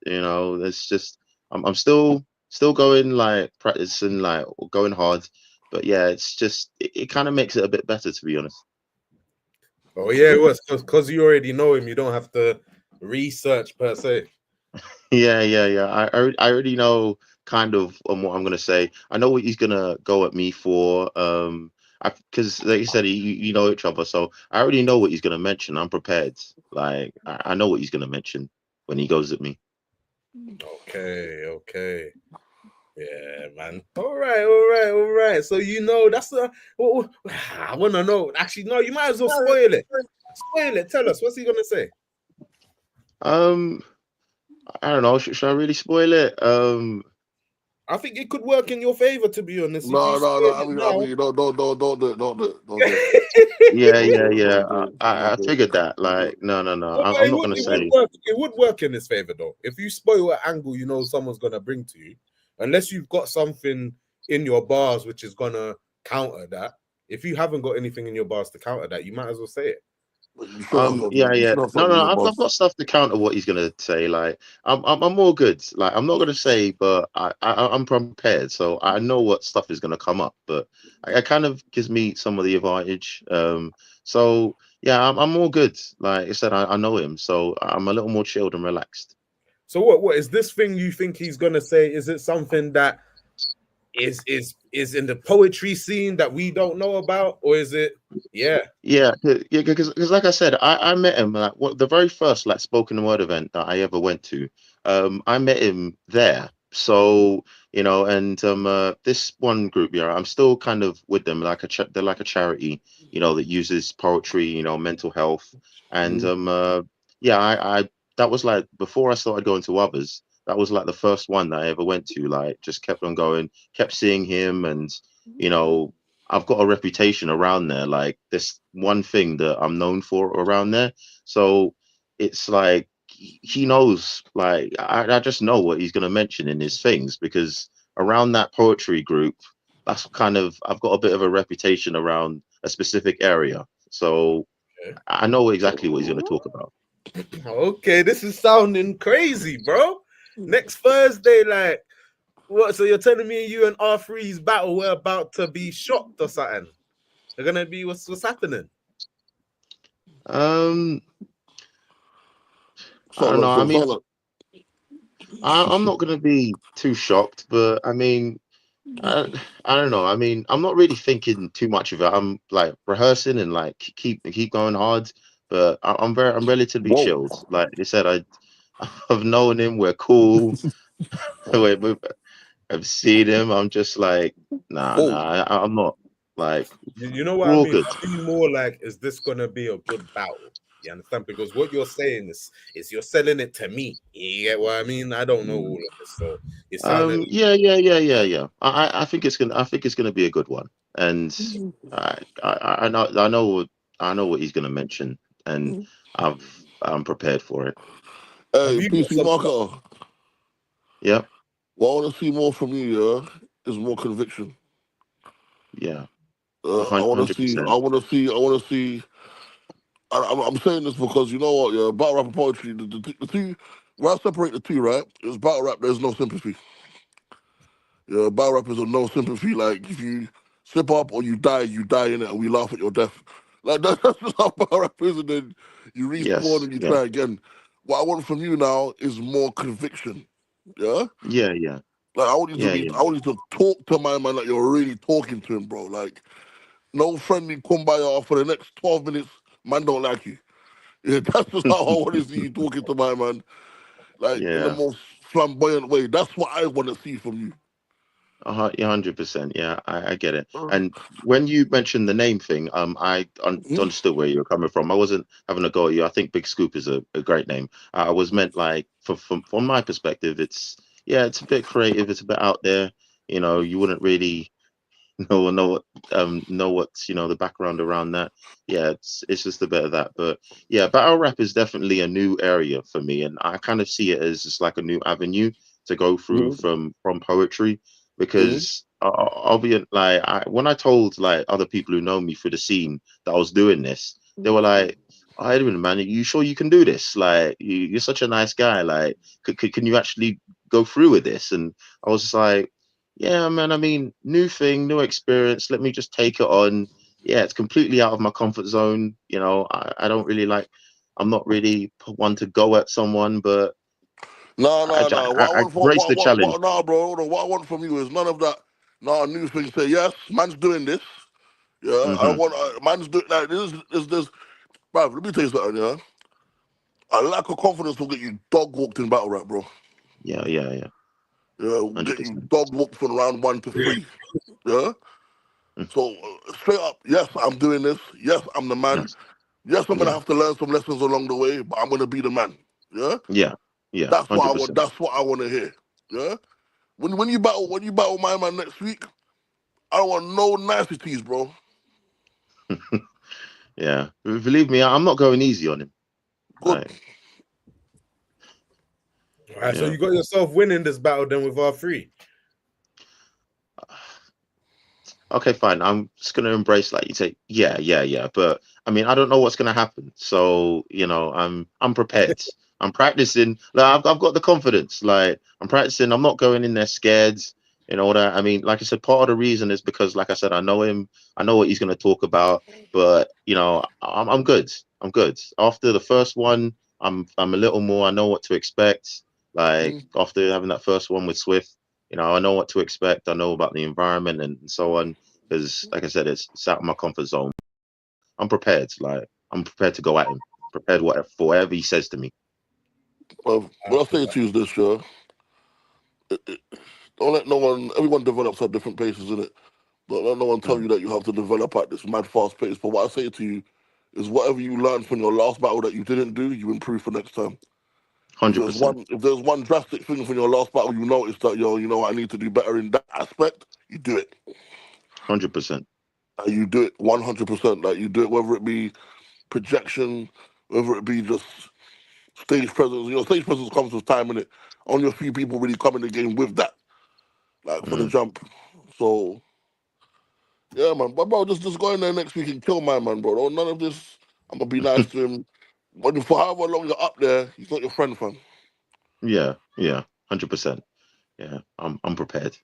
You know, there's just I'm still going like practicing like going hard, but yeah, it's just it kind of makes it a bit better to be honest. Oh yeah, it was because you already know him. You don't have to research per se. Yeah. I already know kind of what I'm gonna say. I know what he's gonna go at me for. Because like you said, you know each other, so I already know what he's gonna mention. I'm prepared. Like I know what he's gonna mention when he goes at me. Okay. Yeah, man. All right. So you know that's the. I want to know. Actually, no. You might as well spoil it. Spoil it. Tell us what's he gonna say. Um, I don't know. Should I really spoil it? I think it could work in your favor, to be honest. If you No, no, no. spoil it I now. mean, don't do it, don't do it, don't do it, Yeah. don't do it, I don't do it, figured that. don't do Like, it. no. No, but I'm not gonna it would say. work. It would work in his favor though. If you spoil an angle, you know someone's gonna bring to you, unless you've got something in your bars which is gonna counter that. If you haven't got anything in your bars to counter that, you might as well say it. But you should have something. You Yeah. should have No, something in your I've boss. got stuff to counter what he's gonna say. Like, I'm all good. Like, I'm not gonna say, but I'm prepared, so I know what stuff is gonna come up. But it kind of gives me some of the advantage. So yeah, I'm all good. Like I said, I know him, so I'm a little more chilled and relaxed. So what is this thing you think he's gonna say? Is it something that is in the poetry scene that we don't know about, or is it? Yeah. Yeah, because like I said, I met him like the very first like spoken word event that I ever went to. I met him there. So and this one group, I'm still kind of with them. Like they're like a charity, that uses poetry, mental health, and Mm. yeah, I that was like before I started going to others. That was like the first one that I ever went to. Like, just kept on going, kept seeing him, and you know. I've got a reputation around there, like this one thing that I'm known for around there. So it's like he knows, like I just know what he's gonna mention in his things because around that poetry group, that's kind of I've got a bit of a reputation around a specific area. So Okay. I know exactly what he's gonna talk about. Okay, this is sounding crazy, bro. Next Thursday, like what? So you're telling me you and R3's battle we're about to be shocked or something? They're gonna be what's happening? Um, I don't know. I mean, Sound like, I'm not gonna be too shocked, but I mean, I, I don't know. I mean, I'm not really thinking too much of it. I'm like rehearsing and like keep going hard, but I'm relatively whoa, chilled. Like I said, I've known him. We're cool. we I've seen him. I'm just like, whoa. nah. I'm not like You know what we're I all mean? good. I mean more like, is this gonna be a good battle? You understand? Because what you're saying is you're selling it to me. You get what I mean? I don't know all of this, so it sounded. Yeah. I think it's gonna be a good one, and I know what he's gonna mention, and I'm prepared for it. Have Hey, you got PC some stuff? marker. Yep. What I want to see more from you, yeah, is more conviction. Yeah. I want to see. 100%. I want to see. I want to see. I'm saying this because you know what? Yeah, battle rap and poetry. The two. When I separate the two, right? It's battle rap. There's no sympathy. Yeah, battle rap is a no sympathy. Like if you slip up or you die in it, and we laugh at your death. Like that's just how battle rap is, and then you respawn Yes. and you Yeah. try again. What I want from you now is more conviction. Yeah. Yeah. Like I want you to be. Yeah. I want you to talk to my man like you're really talking to him, bro. Like no friendly kumbaya for the next 12 minutes. Man don't like you. Yeah, that's just how I want to see you talking to my man, like in the Yeah. most flamboyant way. That's what I want to see from you. 100%. Yeah, I get it. Uh, And when you mentioned the name thing, I mhm. understood where you were coming from. I wasn't having a go at you. I think Big Scoop is a great name. I was meant like from my perspective, it's a bit creative. It's a bit out there. You wouldn't really know what's the background around that. Yeah, it's just a bit of that. But yeah, battle rap is definitely a new area for me, and I kind of see it as just like a new avenue to go through Mhm. from poetry Mhm. because I'll be when I told like other people who know me through the scene that I was doing this, they were like. Edwin, man, you sure you can do this? Like, you're such a nice guy. Like, can you actually go through with this? And I was just like, yeah, man. I mean, new thing, new experience. Let me just take it on. Yeah, it's completely out of my comfort zone. You know, I don't really like. I'm not really one to go at someone, but No, no, no. What I I want from embrace the challenge. no, bro. Hold on. What I want from you is none of that. No, a new thing. Say yes, man's doing this. Yeah, I Hmm. want man's doing like this. Bruv, let me tell you something. Yeah, a lack of confidence will get you dog walked in battle rap, bro. Yeah, yeah, yeah. Yeah, will hundred get you percent. dog walked from round 1 to 3. Yeah. Mm. So straight up, yes, I'm doing this. Yes, I'm the man. Yes. Yes, I'm gonna Yeah. have to learn some lessons along the way, but I'm gonna be the man. Yeah, Yeah. Yeah. that's what I hundred want. percent. That's what I want to hear. Yeah, when you battle my man next week, I don't want no niceties, bro. Yeah. Believe me, I'm not going easy on him. Good. Like, All right, so yeah. you got yourself winning this battle then with R3. Okay, fine. I'm just gonna embrace, like you say, yeah, yeah, yeah. But I mean, I don't know what's gonna happen. So, I'm prepared. I'm practicing. Like, I've got the confidence. Like, I'm practicing. I'm not going in there scared. You know that. I mean, like I said, part of the reason is because, like I said, I know him. I know what he's gonna talk about. But I'm good. I'm good. After the first one, I'm a little more. I know what to expect. Like, Mm. after having that first one with Swift. I know what to expect. I know about the environment and so on. Because, like I said, it's out of my comfort zone. I'm prepared. Like, I'm prepared to go at him. Prepared for whatever he says to me. What I say to you is this, yeah. Don't let no one. Everyone develops at different paces, in it. Don't let no one tell Mm. you that you have to develop at this mad fast pace. But what I say to you is, whatever you learned from your last battle that you didn't do, you improve for next time. If there's 100%. one drastic thing from your last battle you notice that you know what, I need to do better in that aspect, you do it. 100%. You do it 100%. Like you do it whether it be projection, whether it be just stage presence. Stage presence comes with time in it. Only a few people really come in the game with that, like for the Mm. jump. So yeah, man. But bro, just go in there next week and kill my man, bro. None of this. I'm gonna be nice to him. But for however long you're up there, he's not your friend, fam. Yeah. Yeah. 100%. Yeah. I'm prepared.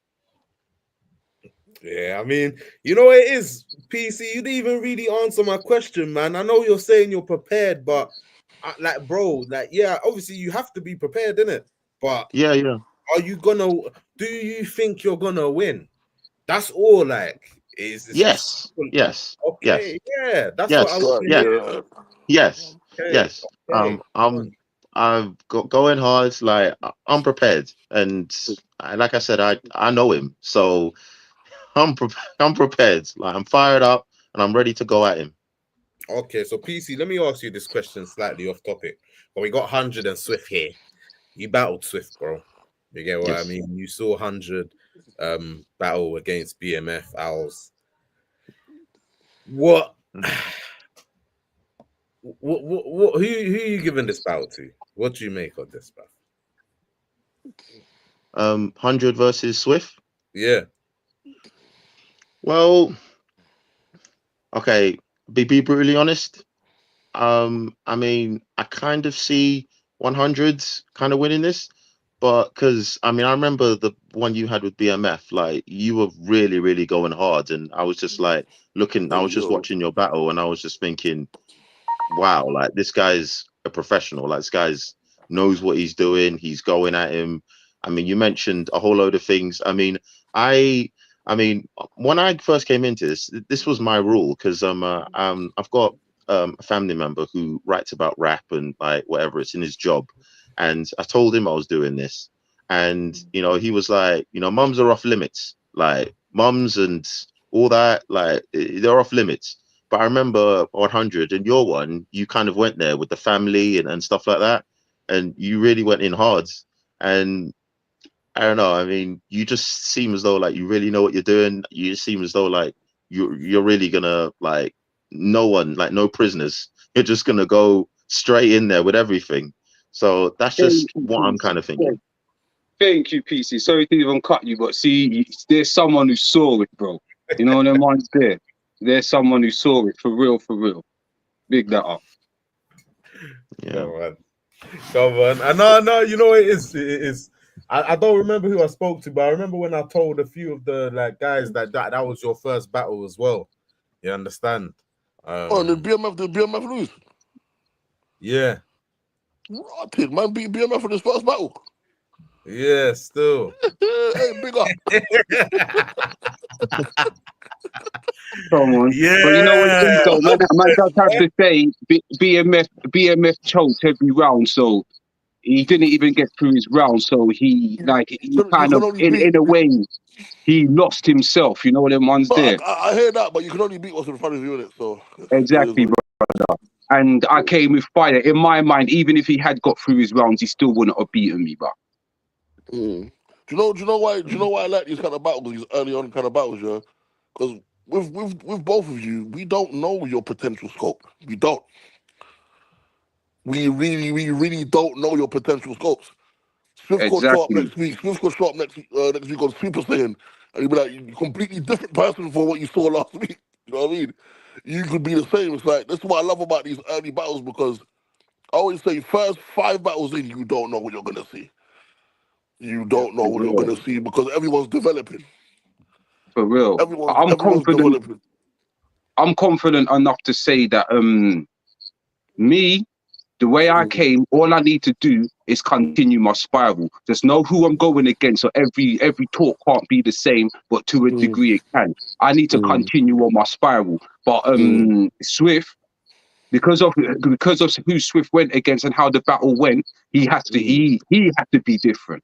Yeah, I mean, you know what it is, PC. You didn't even really answer my question, man. I know you're saying you're prepared, but like, bro, like, yeah, obviously you have to be prepared, innit? But Yeah. Yeah. are you gonna? Do you think you're gonna win? That's all. Like, is Yes. Yes. Yes. okay? Yeah, that's what I Yes. want Right, to Yes. hear. yeah. Yes. Okay, Yes. okay. I've got going hard. Like, I'm prepared, and like I said, I know him, so I'm prepared. Like, I'm fired up, and I'm ready to go at him. Okay, so PC, let me ask you this question slightly off topic. But we got 100 and Swift here. You battled Swift, bro. You get what I Yes. mean? You saw 100 battle against BMF Owls. What who you giving this battle to? What do you make of this battle? 100 versus Swift. Yeah. Well, okay. Be brutally honest. I mean, I kind of see 100s kind of winning this, but because I mean, I remember the one you had with BMF, like you were really, really going hard, and I was just like looking, I Hey, was just yo. watching your battle, and I was just thinking, wow, like this guy's a professional. Like this guy's knows what he's doing. He's going at him. I mean, you mentioned a whole load of things. I, I mean, when I first came into this was my rule because I've got a family member who writes about rap and like whatever. It's in his job, and I told him I was doing this, and he was like, mums are off limits, like mums and all that, like they're off limits. But I remember 100 and your one, you kind of went there with the family and stuff like that. And you really went in hard. And I don't know. I mean, you just seem as though like you really know what you're doing. You seem as though like you're really gonna like no one, like no prisoners. You're just gonna go straight in there with everything. So that's Thank just you, what I'm kind PC. of thinking. Thank you, PC. Sorry to even cut you, but see, there's someone who saw it, bro. You know, them ones there. There's someone who saw it for real, for real. Big that up. Yeah. Come on. Come on. No, you know what it is. It is. I don't remember who I spoke to, but I remember when I told a few of the like guys that was your first battle as well. You understand? Oh, did BMF lose? Yeah. Rotted, man, beat BMF in his first battle. Yeah, still. Hey, big up. Come on. Yeah. But you know what it is though, man does have to say BMF choked every round, so he didn't even get through his round, so he You kind can of only beat. in a way he lost himself, you know them ones No, there. I hear that, but you can only beat what's in front of you in it. So it is Exactly, what it brother. And I came with fire. In my mind, even if he had got through his rounds, he still wouldn't have beaten me, but is. Do you know why? Do you know why I like these kind of battles? These early on kind of battles, yeah. Because with both of you, we don't know your potential scope. We don't. We really don't know your potential scopes. Swift could show up exactly. next week. Swift could show up next week on Super Saiyan, and you'd be like, you're a completely different person from what you saw last week. You know what I mean? You could be the same. It's like, this is what I love about these early battles, because I always say, first 5 battles in, you don't know what you're gonna see. You don't know For what you're real. gonna see, because everyone's developing. For real. Everyone's developing. I'm confident enough to say that me, the way I came, all I need to do is continue my spiral. Just know who I'm going against. So every talk can't be the same, but to a Mm, degree it can. I need to mm, continue on my spiral. But mm, Swift, because of who Swift went against and how the battle went, he has to mm, he had to be different.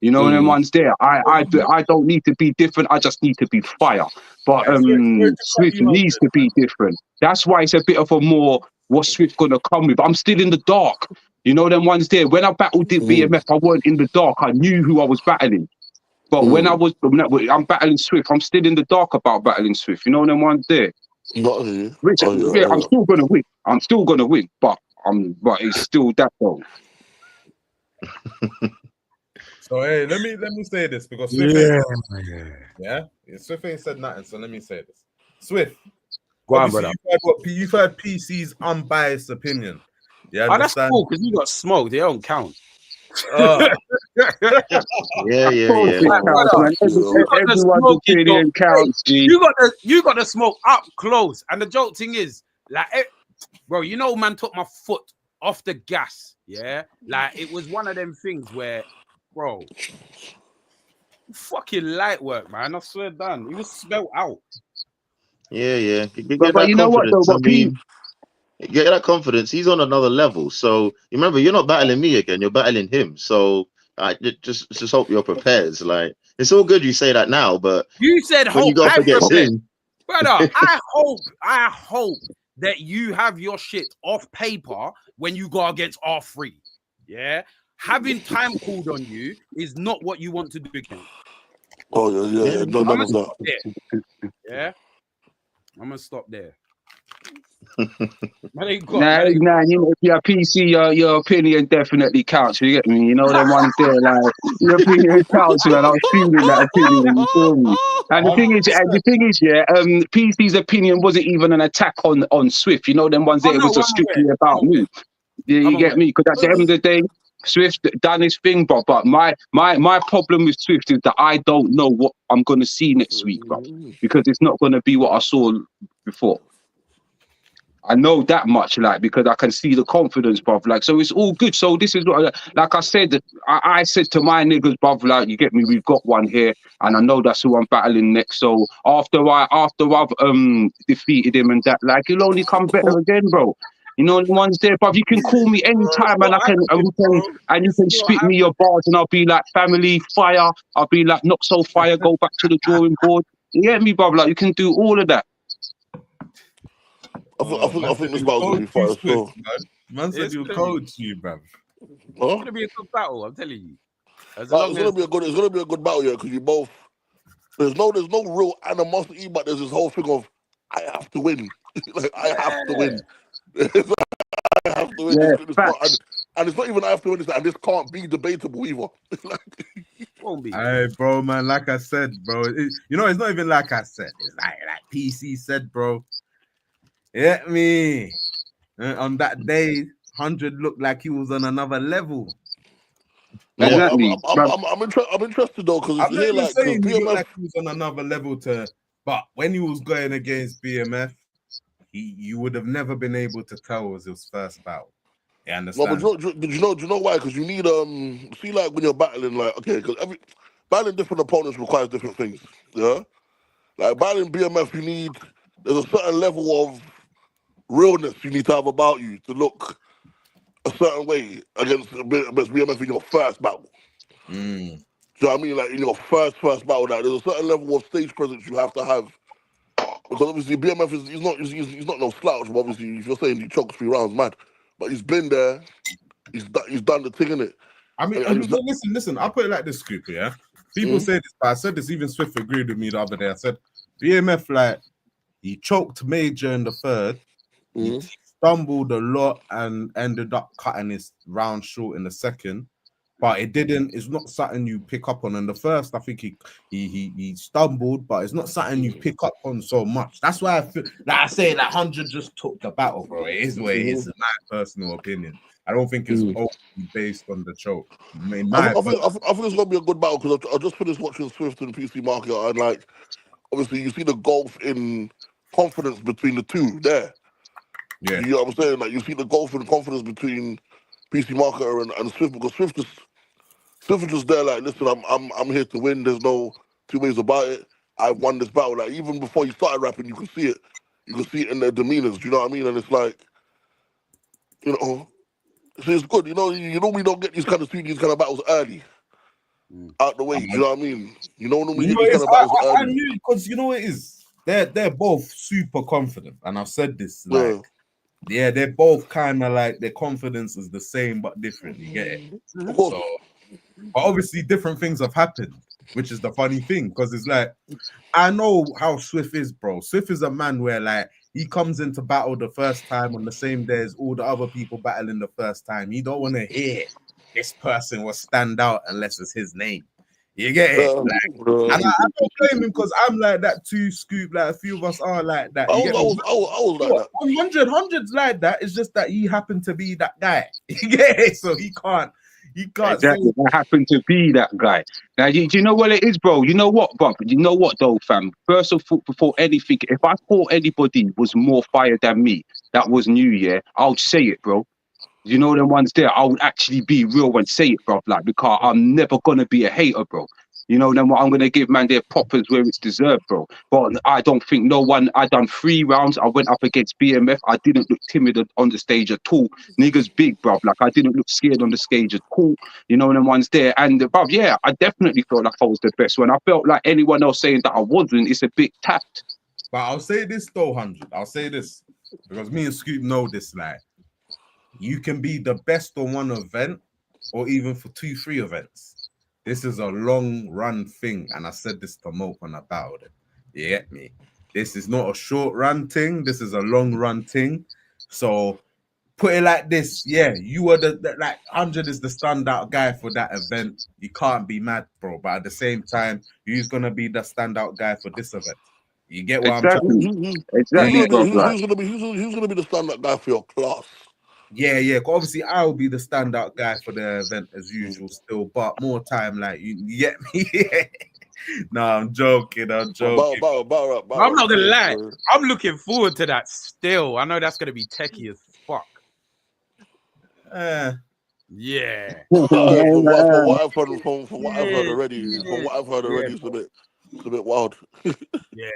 You know, them mm, ones there. I don't need to be different. I just need to be fire. But Sorry to cut Swift you off needs there, to be different. That's why it's a bit of a more what's Swift gonna come with. I'm still in the dark. You know, them ones there. When I battled mm, BMF, I weren't in the dark. I knew who I was battling. But mm. I'm battling Swift, I'm still in the dark about battling Swift. You know, them ones there. Not here. Which Oh yeah, I'm yeah. still gonna win. I'm still gonna win. But it's still that though. So hey, let me say this because Swift Swift ain't said nothing. So let me say this. Swift, Go on, obviously brother. you've heard PC's unbiased opinion. You Oh, that's understand? cool because you got smoked. They don't count. Uh, Yeah, Of yeah, course yeah. it Like, counts, brother, man. you got the Everyone's smoke in your opinion hey, counts, G. you got the smoke up close. And the joke thing is, like, bro, you know, man took my foot off the gas. Yeah, like it was one of them things where, bro, fucking light work, man. I swear, done. He was spelled out. Yeah, yeah. You get But that you know what though? confidence. I But P, mean, you get that confidence. He's on another level. So you remember, you're not battling me again. You're battling him. So I just hope you're prepared. Like, it's all good you say that now, but You said when you hope. go up I'm against prepared, him, brother. I hope that you have your shit off paper when you go against R3. Yeah, having time called on you is not what you want to do again. Oh yeah. No, I'm none gonna of that. stop there. Yeah, I'm gonna stop there. Man, ain't got, man, ain't you know, yeah, PC, your opinion definitely counts. You get me? You know, them ones there, like your opinion counts, man. I was feeling that opinion. You feel me? And the thing is, yeah, PC's opinion wasn't even an attack on Swift. You know, them ones there. Oh It no, was just I'm aware. strictly I'm about aware. me. Yeah, you I'm get aware. me? Because at the end of the day, Swift done his thing, but my problem with Swift is that I don't know what I'm gonna see next week, bro. Because it's not gonna be what I saw before. I know that much, like, because I can see the confidence, bruv. Like, so it's all good. So this is what, like I said, I said to my niggas, bruv, like, you get me, we've got one here, and I know that's who I'm battling next. So after I've defeated him and that, like, he'll only come better again, bro. You know the ones there, bruv. You can call me it's anytime, and not I can, happening, bro. you It's can not spit me your bars, and I'll be like, family fire. I'll be like, not so fire. Go back to the drawing board. You get me, bruv? Like, you can do all of that. I think this battle's gonna be fire. Swift, So, man. Man said It's he'll gonna be, coach you, bruv. huh? a good battle. I'm telling you. As long It's as gonna be a good battle, yeah, because you both. There's no real animosity, but there's this whole thing of I have to win. Like I have to yeah, win. I have to win. Yeah, It's not, facts. and it's not even I have to win. And this can't be debatable either. Like, won't be. Hey, bro, man. Like I said, bro. You know, it's not even like I said. It's like PC said, bro. Get me on that day. 100 looked like he was on another level. No, Exactly. I'm interested though because I'm not here even like because saying he looked BMF. like he was on another level but when he was going against BMF, you would have never been able to tell it was his first battle. You No, but understand? do you know why? Because you need see like when you're battling like okay, because battling different opponents requires different things. Yeah, like battling BMF, there's a certain level of realness you need to have about you to look a certain way against BMF in your first battle. Mm. Do you know what I mean? Like in your first battle, like there's a certain level of stage presence you have to have because obviously BMF is he's not no slouch. But obviously, if you're saying he chokes 3 rounds, mad. But he's been there. He's done the thing in it. I mean, And it's listen. I'll put it like this, Scooper. Yeah, people Mm. say this, but I said this. Even Swift agreed with me the other day. I said BMF like he choked Major in the third. He Mm. stumbled a lot and ended up cutting his round short in the second. But it didn't. It's not something you pick up on. In the first, I think he stumbled, but it's not something you pick up on so much. That's why I feel like I say that 100 just took the battle, bro. It is what it is. In my personal opinion, I don't think it's only based on the choke. I think it's gonna be a good battle because I just finished watching Swift and PC Market and like obviously you see the gulf in confidence between the two there. Yeah. You know what I'm saying? Like you see the gulf in confidence between PC Marketer and Swift because Swift is just there like listen I'm here to win. There's no two ways about it. I've won this battle. Like even before you started rapping, you can see it. You can see it in their demeanors. Do you know what I mean? And it's like you know. So it's good, you know we don't get these kind of battles early, out the way. You know what I mean? You know when we You get know, these kind of battles I early. knew because you know what it is. They're both super confident, and I've said this Yeah. they're both kind of like their confidence is the same but different. You get it? Of course. So, but obviously different things have happened, which is the funny thing because it's like I know how Swift is, bro. Swift is a man where like he comes into battle the first time on the same day as all the other people battling the first time. He don't want to hear this person will stand out unless it's his name. You get it? And I don't blame him because I'm like that too, Scoop. Like a few of us are like that. I You get me? was like that. 100's like that. It's just that he happened to be that guy. You get it? So he can't Exactly. say I happen to be that guy. Now, do you know what it is, bro? You know what, bro? You know what, though, fam? First of all, before anything, if I thought anybody was more fire than me, that was new, yeah, I'll say it, bro. You know them ones there. I would actually be real and say it, bro. Like because I'm never gonna be a hater, bro. You know then what I'm gonna give man their poppers where it's deserved, bro. But I don't think no one. I done 3 rounds. I went up against BMF. I didn't look timid on the stage at all. Niggas big, bro. Like I didn't look scared on the stage at all. You know them ones there. And bro, yeah, I definitely felt like I was the best. When I felt like anyone else saying that I wasn't, it's a bit tapped. But I'll say this though, 100. I'll say this because me and Scoop know this. Like, you can be the best on one event or even for 2-3 events. This is a long run thing, and I said this to Mope when I battled him. You get me? This is not a short run thing. This is a long run thing. So put it like this, yeah, you were the like 100 is the standout guy for that event. You can't be mad, bro. But at the same time, who's gonna be the standout guy for this event? You get what I'm trying to Exactly. Exactly, bro. Like, Who's gonna be the stand-up guy for your class? Yeah. Obviously, I'll be the standout guy for the event as usual, still, but more time, like you get me. No, I'm joking. I'm joking. I'm not gonna lie. I'm looking forward to that still. I know that's gonna be techie as fuck. Yeah. From what I've heard, from what I've heard already, Yeah. it's a bit wild. Yeah.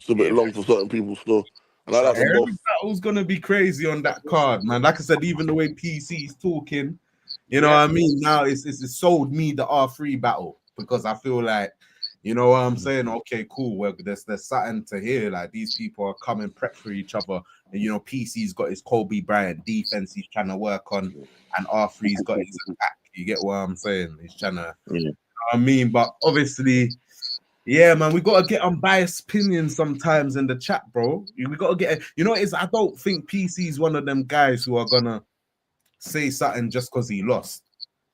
It's a bit long for certain people still. And I like them both. Every battle's gonna be crazy on that card, man. Like I said, even the way PC's talking, you know what I mean? Now it's sold me the R3 battle because I feel like, you know what I'm saying? Okay, cool. Well, there's something to hear. Like these people are coming prep for each other. And you know, PC's got his Kobe Bryant defense he's trying to work on, and R3's got his attack. You get what I'm saying? He's trying to, you know what I mean? But obviously, yeah, man, we gotta get unbiased opinions sometimes in the chat, bro. We gotta get, you know, I don't think PC is one of them guys who are gonna say something just because he lost.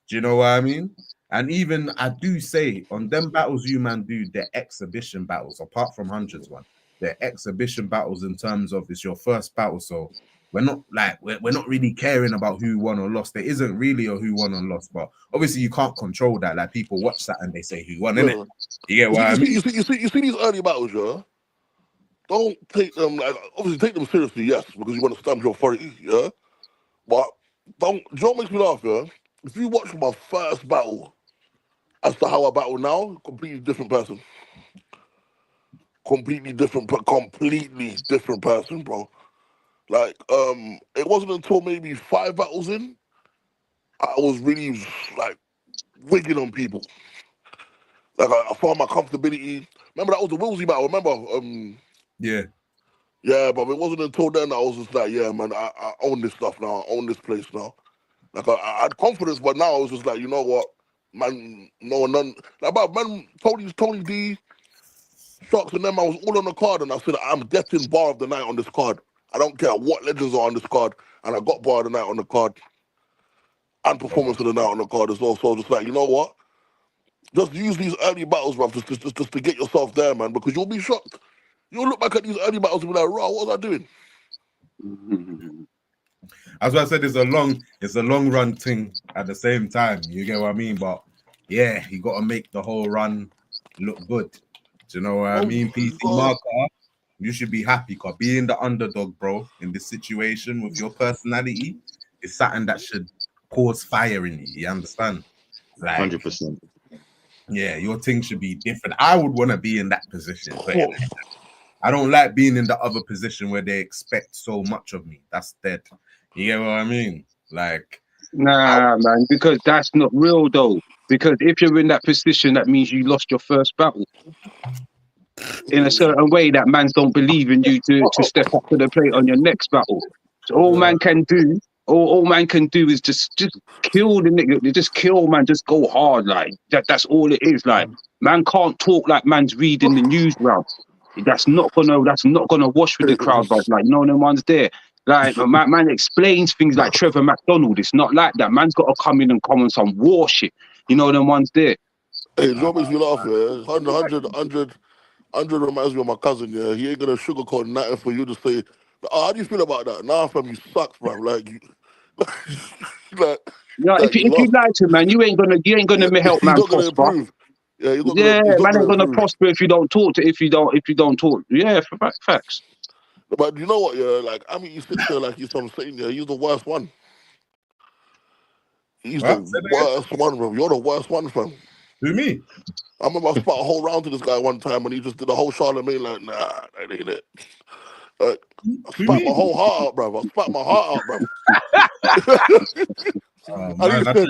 Do you know what I mean? And even I do say on them battles you man do, they're exhibition battles, apart from hundreds one. They're exhibition battles in terms of it's your first battle, so we're not like we're not really caring about who won or lost. There isn't really a who won or lost, but obviously you can't control that. Like people watch that and they say who won, innit? Yeah. You get what I mean? You see these early battles, yeah. Don't take them like obviously take them seriously, yes, because you want to stamp your authority, yeah. But don't. Do you know what makes me laugh, yeah? If you watch my first battle as to how I battle now, completely different person. Completely different person, bro. Like, it wasn't until maybe 5 battles in, I was really like wigging on people. Like I found my comfortability. Remember that was the Wilsey battle. Remember, Yeah. yeah, but it wasn't until then I was just like, yeah, man, I own this stuff now. I own this place now. Like I had confidence, but now I was just like, you know what, man, no, none. Like, about man, Tony D, Shocks, and them. I was all on the card, and I said I'm getting bar of the night on this card. I don't care what legends are on this card, and I got bar of the night on the card, and performance of the night on the card as well. So just like, you know what, just use these early battles, bruv, just to get yourself there, man, because you'll be shocked. You'll look back at these early battles and be like, raw, what was I doing? As I said, it's a long run thing at the same time. You get what I mean? But yeah, you got to make the whole run look good. Do you know what I mean? PC Marker, you should be happy because being the underdog, bro, in this situation with your personality is something that should cause fire in you. You understand? Like, 100%. yeah, your thing should be different. I would want to be in that position, but I don't like being in the other position where they expect so much of me. That's dead. You get what I mean? Like, Nah, man, because that's not real though. Because if you're in that position, that means you lost your first battle. In a certain way, that man don't believe in you to step up to the plate on your next battle. So all man can do, all man can do is just kill the nigga, just kill man, just go hard. Like that's all it is. Like man can't talk like man's reading the news round. That's not gonna wash with the crowd, but like no one's there. Like man explains things like Trevor McDonald. It's not like that. Man's got to come in and come on some war shit. You know them ones there. Hey, Joe makes me laugh, yeah. 100 reminds me of my cousin, yeah. He ain't gonna sugarcoat nothing for you to say, oh, how do you feel about that? Nah, fam, you suck, fam. Like, you, like, No, if you you lost. lie to man, you ain't gonna help He's man not gonna prosper. improve. Yeah, he's Yeah, not man gonna ain't gonna improve. prosper if you don't talk if you don't talk. Yeah, facts. But you know what, yeah, like, I mean, he sits there like he's some saying, yeah, he's the worst one. He's the what? Say that again? worst one, bro. You're the worst one, fam. Who, me? I remember I spat a whole round to this guy one time and he just did a whole Charlemagne like, nah, that ain't it. Like, I Who, spat my me? whole heart out, bro. I spat my heart out, bro. Oh, And he man, said,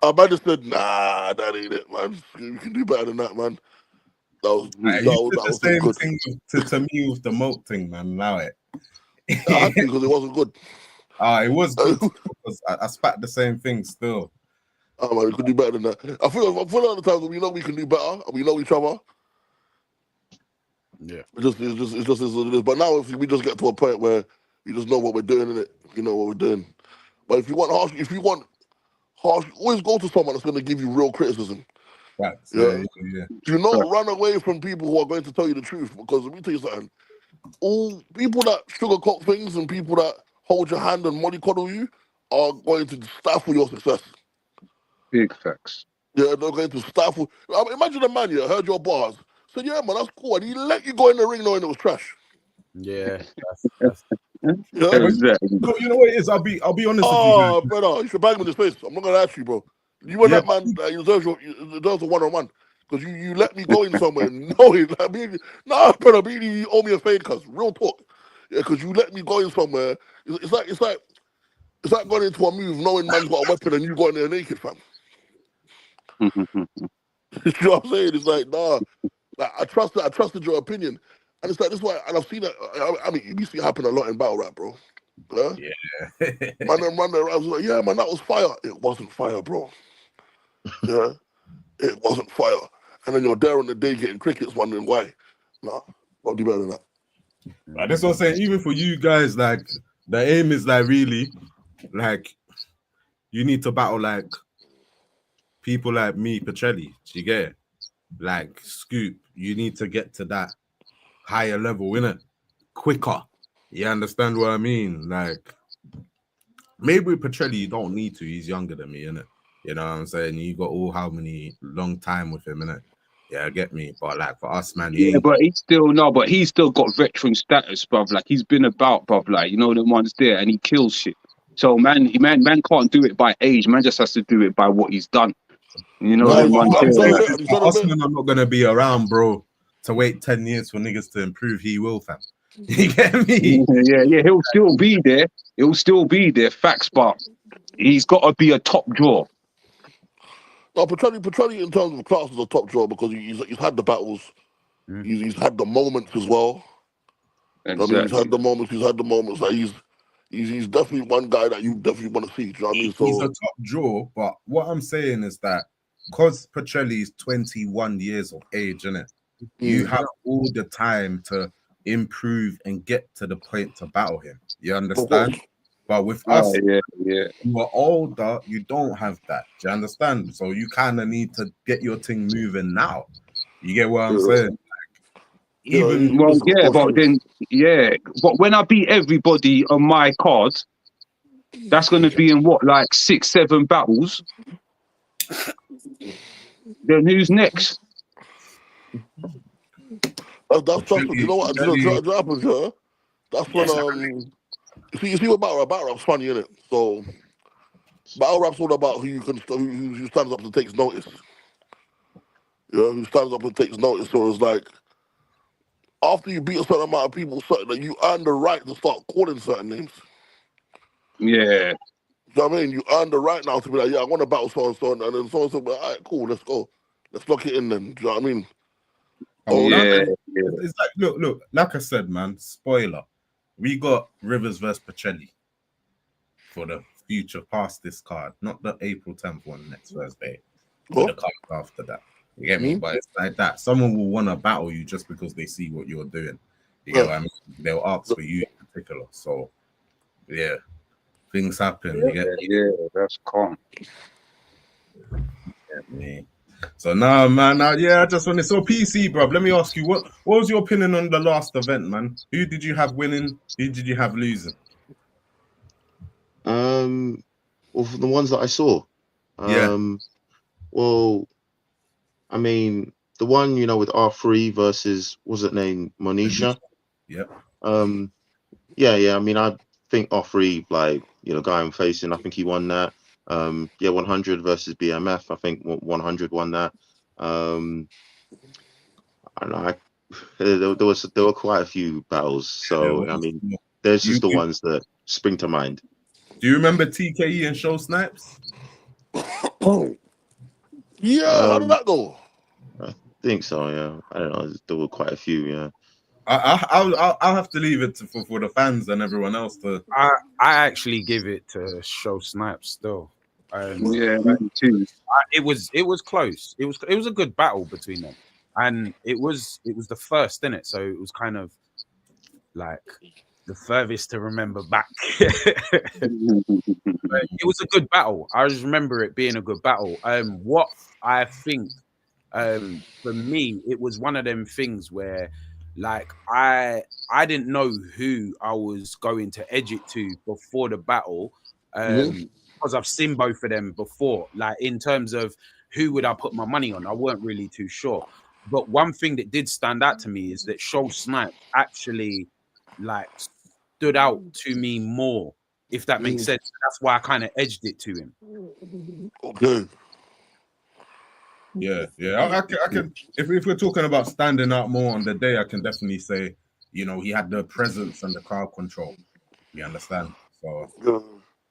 I might have said, nah, that ain't it, man. You can do better than that, man. You That did the wasn't same good. thing to me with the moat thing, man. Allow it. I had to because it wasn't good. It was good because I spat the same thing still. Oh man, we could do better than that. I feel a lot of the times we know we can do better and we know each other. Yeah. It's just what it is. But now if we just get to a point where we just know what we're doing in it, we know what we're doing. But if you want harsh, always go to someone that's gonna give you real criticism. Right. Yeah. Yeah. Do not run away from people who are going to tell you the truth. Because let me tell you something. All people that sugarcoat things and people that hold your hand and mollycoddle you are going to stifle your success. Big facts. Yeah, they're going to stifle. I mean, imagine a man, heard your bars, said, yeah, man, that's cool. And he let you go in the ring knowing it was trash. Yeah. That's Yeah? But Exactly. you know what it is? I'll be honest with you guys. Oh, brother, you should bang him in his face. I'm not going to ask you, bro. You and Yeah, that man, you deserve a one-on-one. Because you let me go in somewhere knowing, I mean, nah, brother, really, you owe me a fade, cuz. Real talk. Yeah, because you let me go in somewhere. It's like going into a move knowing man's got a weapon and you go in there naked, fam. You know what I'm saying? It's like, nah. Like, I trusted your opinion. And it's like, this is why, and I've seen it, I mean, you see it happen a lot in battle rap, bro. Yeah? yeah. Man, then run there, I was like, yeah, man, that was fire. It wasn't fire, bro. Yeah? It wasn't fire. And then you're there on the day getting crickets wondering why. Nah, I'll do better than that. Like, that's what I'm saying. Even for you guys, like the aim is like really, like you need to battle like people like me, Petrelli. Do you get it? Like Scoop, you need to get to that higher level, innit? Quicker. You understand what I mean? Like, maybe with Petrelli, you don't need to. He's younger than me, innit? You know what I'm saying? You got how many long time with him, innit? Yeah, get me. But like for us, man, Yeah, but he's still got veteran status, bruv. Like he's been about, bruv. Like, you know, the ones there, and he kills shit. So man can't do it by age. Man just has to do it by what he's done. You know, No, the ones he's there. done a Like, bit. He's done a us, bit. man, I'm not gonna be around, bro, to wait 10 years for niggas to improve. He will, fam. You get me? yeah, he'll still be there. He'll still be there. Facts, but he's got to be a top draw. No, Petrelli in terms of class is a top draw because he's had the battles. He's had the moments as well. I mean, he's Exactly. had the moments. He's had the moments. Like he's definitely one guy that you definitely want to see. Do you know what I mean? He's a So top draw, but what I'm saying is that because Petrelli is 21 years of age, innit? You have all the time to improve and get to the point to battle him. You understand? But with us, you are older, you don't have that. Do you understand? So you kind of need to get your thing moving now. You get what I'm saying? Like, even but when I beat everybody on my card, that's going to be in what, like 6-7 battles. Then who's next? that's tough. You know what? You know what happens, yeah? That's when you see what battle rap's funny, innit? So battle rap's all about who stands up and takes notice. Yeah, who stands up and takes notice. So it's like after you beat a certain amount of people, that you earn the right to start calling certain names. Yeah. You know what I mean? You earn the right now to be like, yeah, I want to battle so and so, and then so and so, all right, cool, let's go, let's lock it in. Then, do you know what I mean? It's like, look, like I said, man. Spoiler: we got Rivers versus Petrelli for the future past this card, not the April 10th one next Thursday, but the card after that. You get me? But it's like that. Someone will want to battle you just because they see what you're doing. You get what I mean? They'll ask for you in particular. So, yeah, things happen. You get that's calm. me. So now, man, I just want to. So PC, bro. Let me ask you, what was your opinion on the last event, man? Who did you have winning? Who did you have losing? Well, for the ones that I saw, well, I mean, the one with R3 versus was it named Monisha? Yep. Yeah. I mean, I think R3, like guy I'm facing, I think he won that. 100 versus BMF. I think 100 won that. I don't know. There were quite a few battles. So I mean, there's just the ones that spring to mind. Do you remember TKE and Show Snipes? Yeah, how did that go? I think so. Yeah, I don't know. There were quite a few. Yeah. I'll have to leave it for the fans and everyone else to. I actually give it to Show Snipes still. Me too. It was close. It was a good battle between them, and it was the first, innit? So it was kind of like the furthest to remember back. But it was a good battle. I just remember it being a good battle. What I think, for me, it was one of them things where, like, I didn't know who I was going to edge it to before the battle, because I've seen both of them before. Like, in terms of who would I put my money on, I weren't really too sure. But one thing that did stand out to me is that Show Snipe actually, like, stood out to me more, if that makes sense. That's why I kind of edged it to him. Okay. Yeah. I can. If we're talking about standing out more on the day, I can definitely say, he had the presence and the crowd control. You understand? So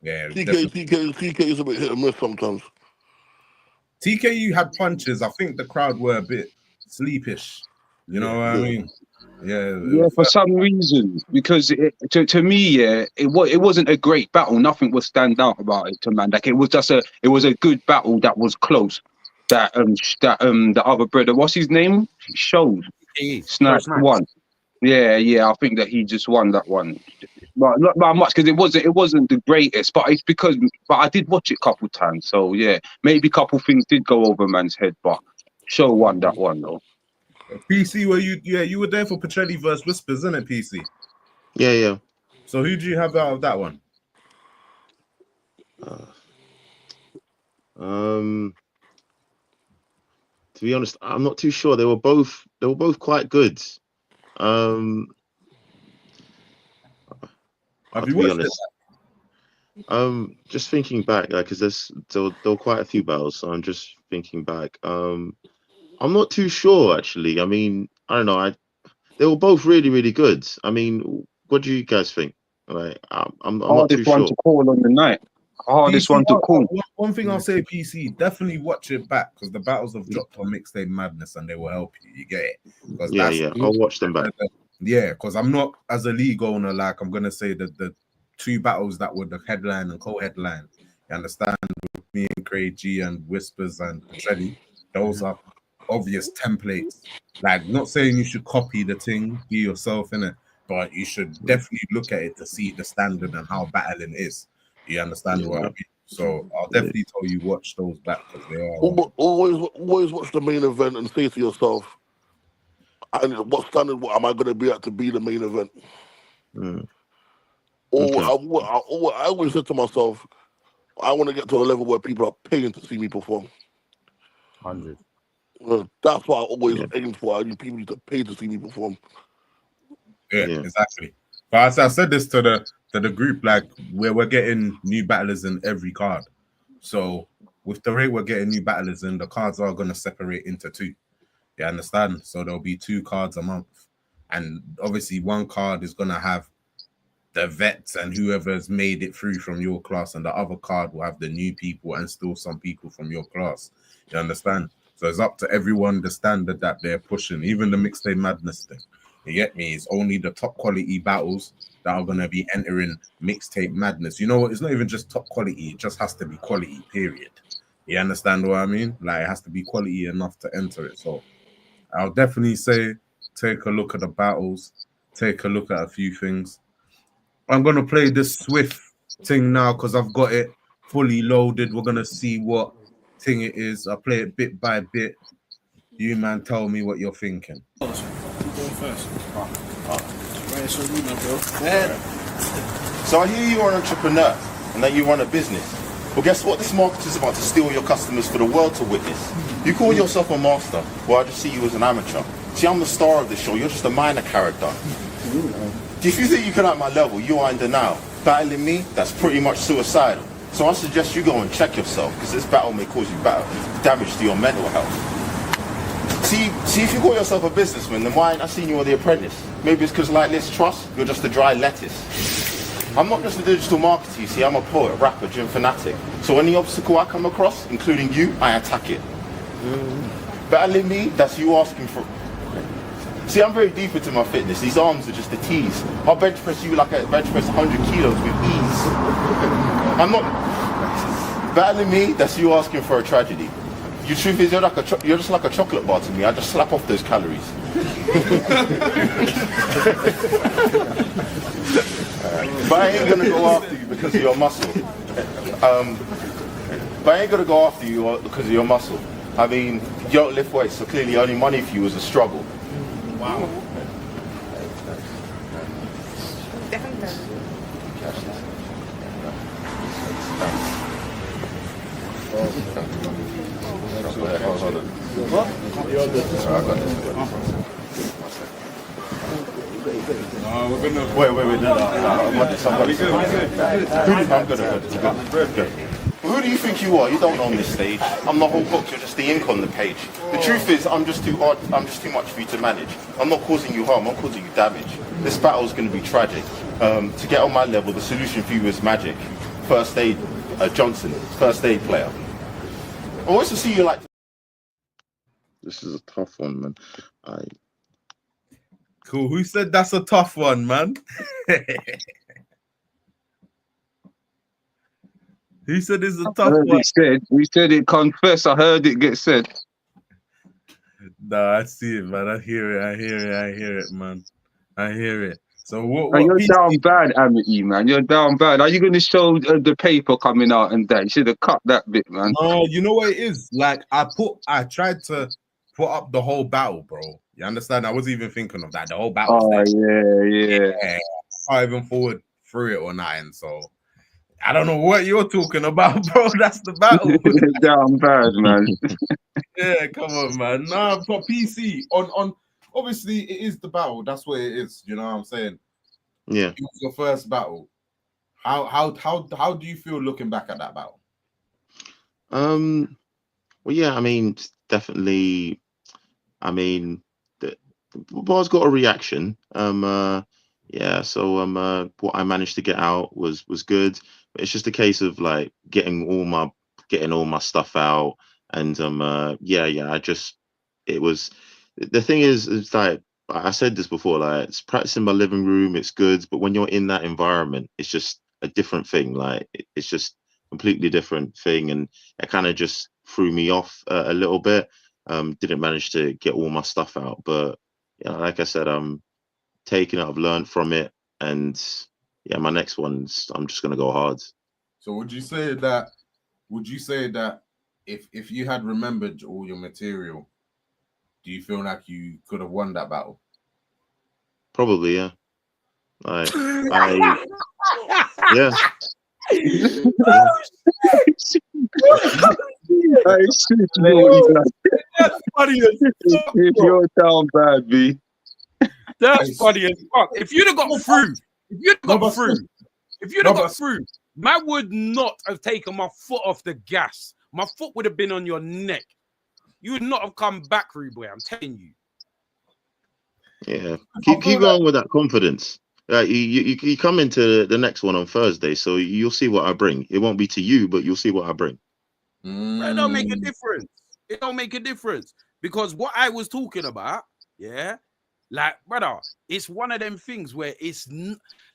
yeah. TK is a bit hit and miss sometimes. TKU had punches. I think the crowd were a bit sleepish. You know what I mean? Yeah, for some reason, because to me, it wasn't a great battle. Nothing would stand out about it to man. Like, it was a good battle that was close. That the other brother, what's his name? Snipes won. Yeah. I think that he just won that one, but not by much, because it wasn't the greatest. But it's because I did watch it a couple times, so yeah, maybe a couple things did go over man's head. But Show won that one though. PC, you were there for Petrelli versus Whispers, isn't it, PC? Yeah. So who do you have out of that one? To be honest, I'm not too sure. They were both quite good. Have To you be watched honest, it? just thinking back, like, because there were quite a few battles, so I'm just thinking back. I'm not too sure actually. I mean, I don't know. They were both really, really good. I mean, what do you guys think? Like, I'm not Hardest too one sure. to call on the night. Hardest PC, one to call. one thing I'll say, PC, definitely watch it back because the battles have dropped on Mixtape Madness and they will help you. You get it? Because Yeah. I'll watch them back. Yeah, because I'm not, as a league owner, like I'm gonna say that the two battles that were the headline and co-headline, you understand, with me and Craig G and Whispers and Petrilli, those are obvious templates. Like, not saying you should copy the thing, be yourself in it, but you should definitely look at it to see the standard and how battling is. You understand what I mean? So I'll definitely tell you watch those back because they are Always watch the main event and say to yourself, what standard am I going to be at to be the main event? Or I always said to myself, I want to get to a level where people are paying to see me perform. 100. That's what I always aim for. I need people to pay to see me perform. Yeah, exactly. But as I said this to the group, like we're getting new battlers in every card. So with the rate we're getting new battlers in, the cards are gonna separate into two. You understand? So there'll be 2 cards a month. And obviously one card is gonna have the vets and whoever's made it through from your class, and the other card will have the new people and still some people from your class. You understand? So it's up to everyone the standard that they're pushing, even the Mixtape Madness thing. You get me? It's only the top quality battles that are going to be entering Mixtape Madness. You know what? It's not even just top quality. It just has to be quality, period. You understand what I mean? Like, it has to be quality enough to enter it. So I'll definitely say take a look at the battles, take a look at a few things. I'm going to play this Swift thing now because I've got it fully loaded. We're going to see what thing it is. I'll play it bit by bit. You, man, tell me what you're thinking. So I hear you're an entrepreneur and that you run a business. Well, guess what? This marketer's about to steal your customers for the world to witness. You call yourself a master, well, I just see you as an amateur. See, I'm the star of the show. You're just a minor character. If you think you can at my level, you are in denial. Battling me, that's pretty much suicidal. So I suggest you go and check yourself, because this battle may cause you damage to your mental health. See, if you call yourself a businessman, then why ain't I seen you on The Apprentice? Maybe it's because, like Liz Truss, you're just a dry lettuce. I'm not just a digital marketer, you see, I'm a poet, rapper, gym fanatic. So any obstacle I come across, including you, I attack it. Battling me, that's you asking for... See, I'm very deep into my fitness. These arms are just a tease. I'll bench press you like I bench press 100 kilos with ease. I'm not... Battling me, that's you asking for a tragedy. The truth is, you're just like a chocolate bar to me. I just slap off those calories. But I ain't gonna go after you because of your muscle. But I ain't gonna go after you because of your muscle. I mean, you don't lift weights, so clearly only money for you is a struggle. Wow. We're gonna... Wait, no. I'm good. Who do you think you are? You don't own this stage. I'm the whole book, you're just the ink on the page. The truth is, I'm just too much for you to manage. I'm not causing you harm, I'm causing you damage. This battle is going to be tragic. To get on my level, the solution for you is magic. First aid, Johnson, first aid player. I want to see you like... This is a tough one, man. Cool. Who said that's a tough one, man? Who said it's a tough one? We said it, confess. I heard it get said. Nah, I see it, man. I hear it, man. I hear it. So what You're PC... down bad, Amity, man. You're down bad. Are you going to show the paper coming out and that? You should have cut that bit, man. No, you know what it is? Like, I tried to put up the whole battle, bro. You understand? I wasn't even thinking of that. The whole battle. Oh, yeah. I can't even forward through it or nothing. So I don't know what you're talking about, bro. That's the battle. Damn bad, man. Yeah, come on, man. Nah, but PC on obviously it is the battle. That's what it is. You know what I'm saying? Yeah. It was your first battle. How do you feel looking back at that battle? Well, yeah, I mean, definitely. I mean, the bar's got a reaction. Yeah. So what I managed to get out was good. But it's just a case of like getting all my stuff out, and yeah. It was the thing is like I said this before. Like it's practicing my living room. It's good, but when you're in that environment, it's just a different thing. Like it's just completely different thing, and it kind of just threw me off a little bit. Didn't manage to get all my stuff out, but yeah, like I said, I'm taking it. I've learned from it, and yeah, my next one's I'm just gonna go hard. So would you say that if you had remembered all your material, do you feel like you could have won that battle? Probably, yeah. Yeah. That's funny as fuck, If bro. you're down bad, B. That's funny as fuck. If you'd have got through, man would not have taken my foot off the gas. My foot would have been on your neck. You would not have come back, Rude Boy. I'm telling you. Yeah. Keep going with that confidence. You come into the next one on Thursday, so you'll see what I bring. It won't be to you, but you'll see what I bring. It don't make a difference. It don't make a difference because what I was talking about, yeah, like brother, it's one of them things where it's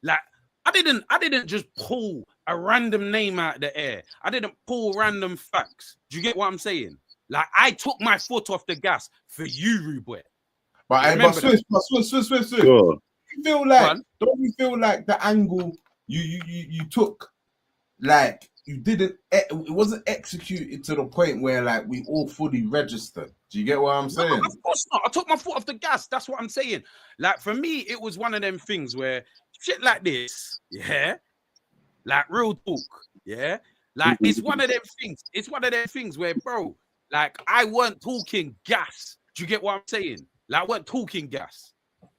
like I didn't just pull a random name out of the air. I didn't pull random facts. Do you get what I'm saying? Like I took my foot off the gas for you, Rude Boy. But Swift. Sure. Don't you feel like the angle you took, like it wasn't executed to the point where like we all fully registered? Do you get what I'm saying? No, of course not. I took my foot off the gas. That's what I'm saying. Like for me, it was one of them things where shit like this, yeah, like real talk, yeah, like it's one of them things. It's one of them things where, bro, like I weren't talking gas. Do you get what I'm saying? Like I weren't talking gas.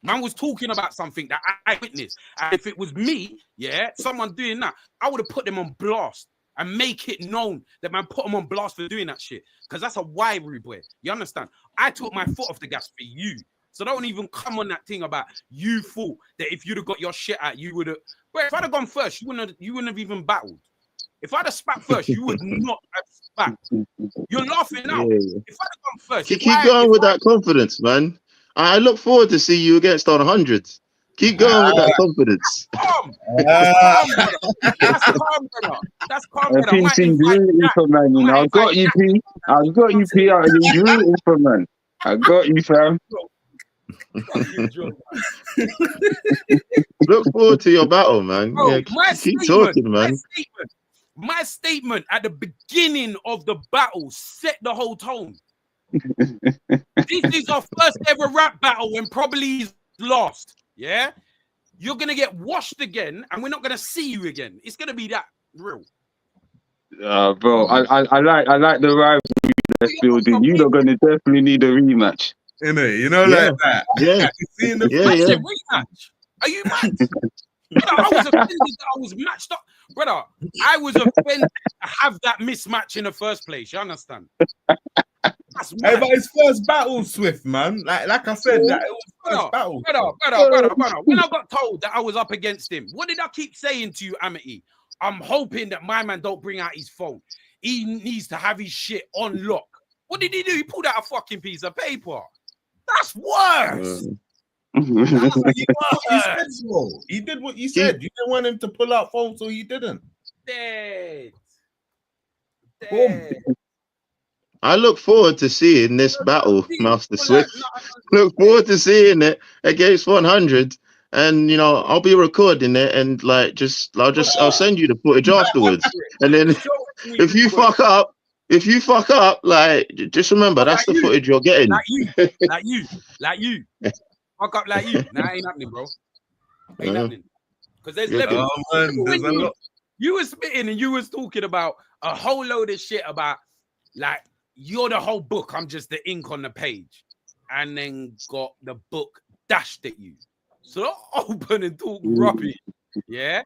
Man was talking about something that I witnessed. And if it was me, yeah, someone doing that, I would have put them on blast and make it known that man put them on blast for doing that shit. Because that's a why, Rude Boy. You understand? I took my foot off the gas for you. So don't even come on that thing about you thought that if you'd have got your shit out, you would have. But if I'd have gone first, you wouldn't have even battled. If I'd have spat first, you would not have spat. You're laughing now. Yeah. If I'd have gone first, Keep going with that confidence, man. I look forward to see you against on 100s. Keep going with that confidence. That's calm, brother. That's calm, brother. PC rooting for man, you know. I've got you, P. I've got you, P. Out of rooting for man. I got you, fam. Look forward to your battle, man. Bro, yeah, keep talking, man. My statement at the beginning of the battle set the whole tone. This is our first ever rap battle and probably he's lost. Yeah, you're gonna get washed again, and we're not gonna see you again. It's gonna be that real. Bro, I like the rivalry that's building. You're gonna definitely need a rematch. Innit? You know, like that. Yeah. Rematch. Are you mad? Brother, I was offended that I was matched up. Brother, I was offended to have that mismatch in the first place. You understand? Hey, but his first battle, Swift, man. Like I said, that it was first battle. Brother. When I got told that I was up against him, what did I keep saying to you, Amity? I'm hoping that my man don't bring out his phone. He needs to have his shit on lock. What did he do? He pulled out a fucking piece of paper. That's worse. That's like he did what you said. You didn't want him to pull out phone, so he didn't. Dead. I look forward to seeing this battle, Master Swift. Look forward to seeing it against 100, and you know I'll be recording it, and like I'll send you the footage afterwards, and then if you fuck up, like just remember that's the footage you're getting. Like you. Fuck up like you. Nah, ain't happening, bro. Ain't happening. because there's You're good. levels. Oh man, there's a lot. You were spitting and you was talking about a whole load of shit about like you're the whole book. I'm just the ink on the page, and then got the book dashed at you. So don't open and talk rubbish. Yeah.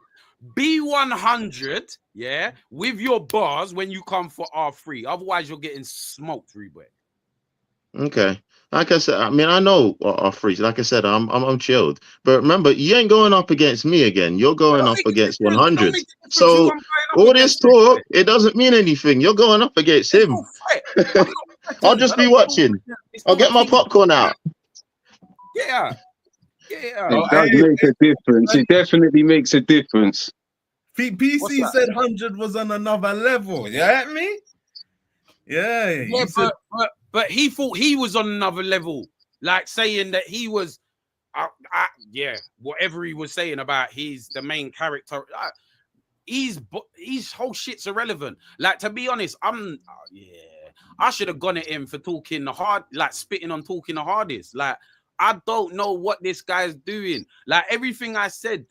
Be 100. Yeah. With your bars when you come for R3. Otherwise, you're getting smoked, Reboy. Okay. Like I said, I mean, I know our freeze. Like I said, I'm chilled. But remember, you ain't going up against me again. You're going up against 100. So all this talk, it doesn't mean anything. You're going up against him. I'll just be watching. I'll get my popcorn out. Yeah. It does make a difference. It definitely makes a difference. PC said 100 was on another level. You get me? Yeah. Yeah, but he thought he was on another level, like saying that he was, whatever he was saying about he's the main character. His whole shit's irrelevant. Like, to be honest, I should have gone at him for talking the hard, like spitting on talking the hardest. Like, I don't know what this guy's doing. Like, everything I said,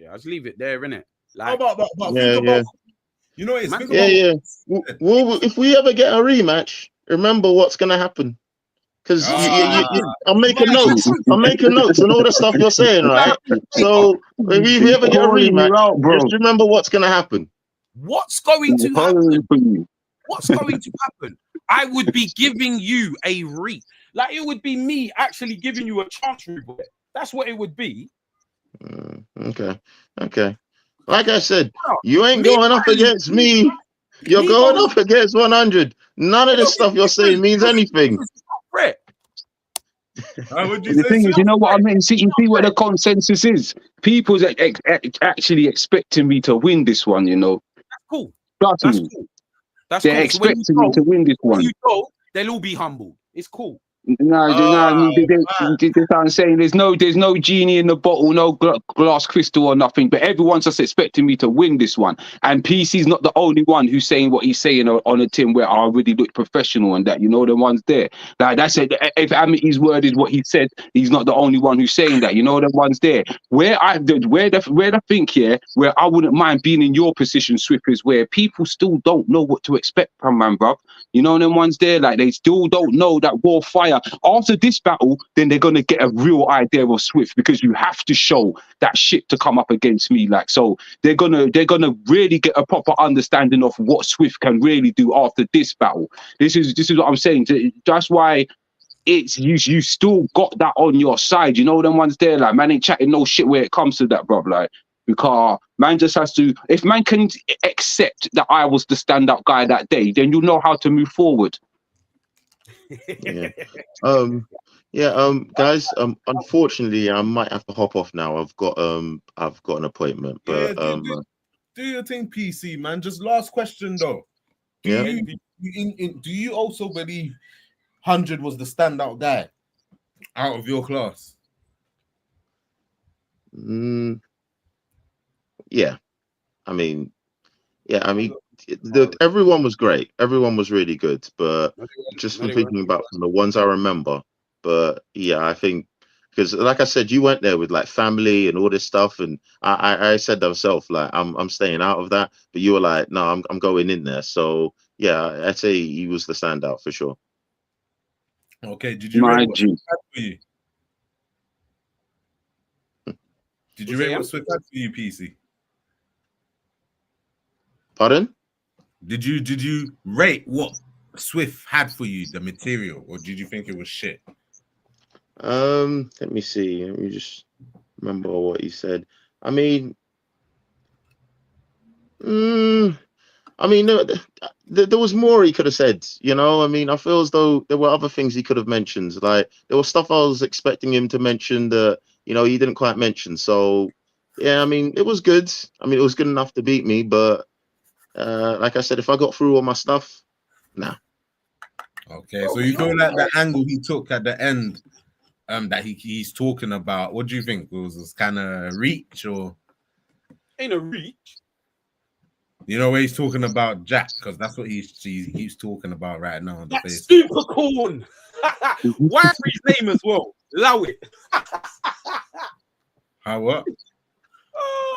I'll just leave it there, innit? Like, but think about, you know, it's Well, if we ever get a rematch, remember what's gonna happen. Because I'm making notes. I'm making notes on all the stuff you're saying, right? So if we ever get a rematch, just remember what's gonna happen. What's going to happen? What's going to happen? I would be giving you a reach. Like, it would be me actually giving you a chance. That's what it would be. Okay. Like I said, you ain't going up against me. You're going up against 100. None of this stuff you're saying means anything. The thing is, you know what I mean? You see what the consensus is? People's actually expecting me to win this one, you know. That's cool. Trust me. That's They're cool. expecting me to win this one. When you go, they'll all be humble. It's cool. No, that's what I'm saying. There's no genie in the bottle, no glass crystal or nothing. But everyone's just expecting me to win this one. And PC's not the only one who's saying what he's saying on a team where I already look professional and that. You know, the ones there. Like, that's it. If Amity's word is what he said, he's not the only one who's saying that. You know, the ones there. Where I think where I wouldn't mind being in your position, Swift, is where people still don't know what to expect from man, bruv. You know, them ones there, like they still don't know that raw fire. After this battle, then they're gonna get a real idea of Swift, because you have to show that shit to come up against me. Like, so they're gonna really get a proper understanding of what Swift can really do after this battle. This is what I'm saying. That's why it's you still got that on your side. You know, them ones there, like, man ain't chatting no shit where it comes to that, bro. Like, because man just has to, if man can accept that I was the standout guy that day, then you know how to move forward. Guys, unfortunately I might have to hop off now. I've got an appointment, but do your thing, PC, man. Just last question though. Do you also believe 100 was the standout guy out of your class? Everyone was great. Everyone was really good, but just from thinking about from the ones I remember. But yeah, I think because, like I said, you went there with like family and all this stuff, and I said to myself, like, I'm staying out of that. But you were like, no, I'm going in there. So yeah, I'd say he was the standout for sure. Okay, did you rate what Swift had for you? Did you rate what Swift had for you, PC? Pardon? Did you rate what Swift had for you, the material, or did you think it was shit? Let me see. Let me just remember what he said. I mean, there was more he could have said. You know, I mean, I feel as though there were other things he could have mentioned. Like, there was stuff I was expecting him to mention that, you know, he didn't quite mention. So yeah, I mean, it was good. I mean, it was good enough to beat me, but like I said, if I got through all my stuff, nah. Okay, so you feel like the angle he took at the end, that he's talking about, what do you think? Was kind of reach, or ain't a reach? You know where he's talking about Jack, because that's what he's talking about right now on the face. Super corn. Why his name as well? Allow it. How what?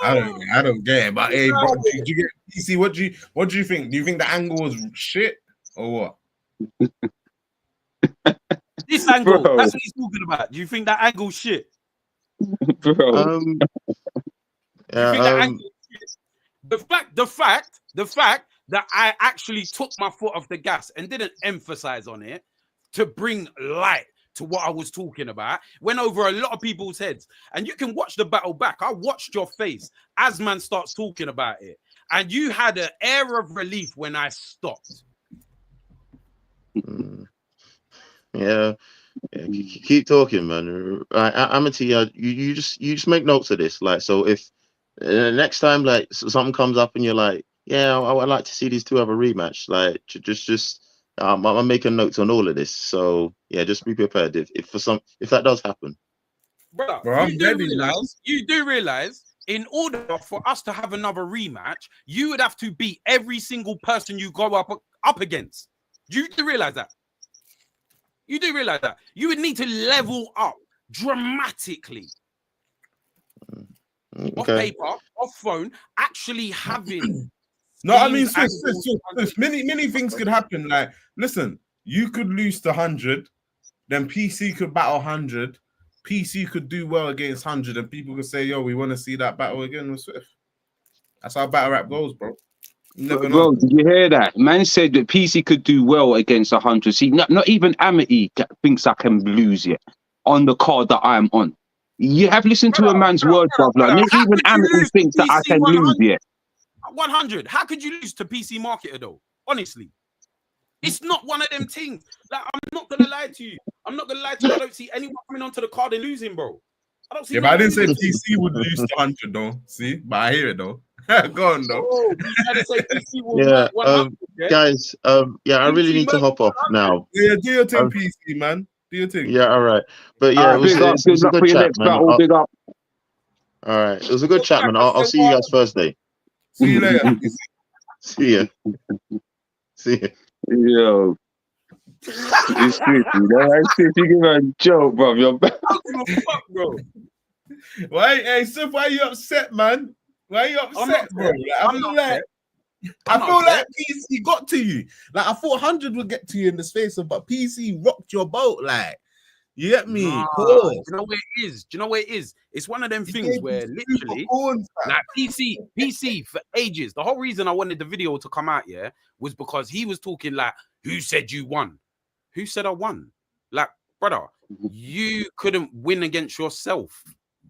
I don't get it. But hey, bro, do you get PC? What do you think? Do you think the angle was shit or what? This angle, Bro. that's what he's talking about. Do you think that angle shit? Bro. Do you think that angle shit? The fact that I actually took my foot off the gas and didn't emphasize on it to bring light to what I was talking about went over a lot of people's heads. And you can watch the battle back. I watched your face as man starts talking about it. And you had an air of relief when I stopped. Yeah. Keep talking, man. Amity, you just make notes of this. Like, so if next time like something comes up and you're like, yeah, I would like to see these two have a rematch. Like, just I'm making notes on all of this. So yeah, just be prepared if that does happen. Bro, you do realize in order for us to have another rematch, you would have to beat every single person you go up against. Do you realize that? You do realize that you would need to level up dramatically. Okay. Off paper, off phone, actually having. No, I mean, many things could happen. Like, listen, you could lose to 100, then PC could battle 100. PC could do well against 100, and people could say, "Yo, we want to see that battle again with Swift." That's how battle rap goes, bro. You never know. Bro, did you hear that? Man said that PC could do well against 100. See, not even Amity thinks I can lose yet on the card that I'm on. You have listened to a man's word, brother. Not even Amity thinks that I can lose yet. 100. How could you lose to PC Marketer though? Honestly, it's not one of them things. Like, I'm not gonna lie to you. I don't see anyone coming onto the card and losing, bro. I don't see. Yeah, but I didn't say PC would lose to 100 though. See, but I hear it though. Go on though. Guys, I really need to hop off now. Yeah, do your thing, PC, man. Do your thing. Yeah, all right. But yeah, it was a good chat, man. Big up. All right, it was a good chat, man. I'll see you guys Thursday. See you later. See ya. See ya. Yo. It's tricky, man. You give a joke, bro. You're back. Fuck, bro. Hey, Swiff, why are you upset, man? Why are you upset, bro? I feel like PC got to you. Like, I thought 100 would get to you in the space of, but PC rocked your boat. Like, you get me? Do you know where it is? Do you know where it is? It's one of them things where literally, like PC for ages. The whole reason I wanted the video to come out, was because he was talking like, "Who said you won? Who said I won?" Like, brother, you couldn't win against yourself.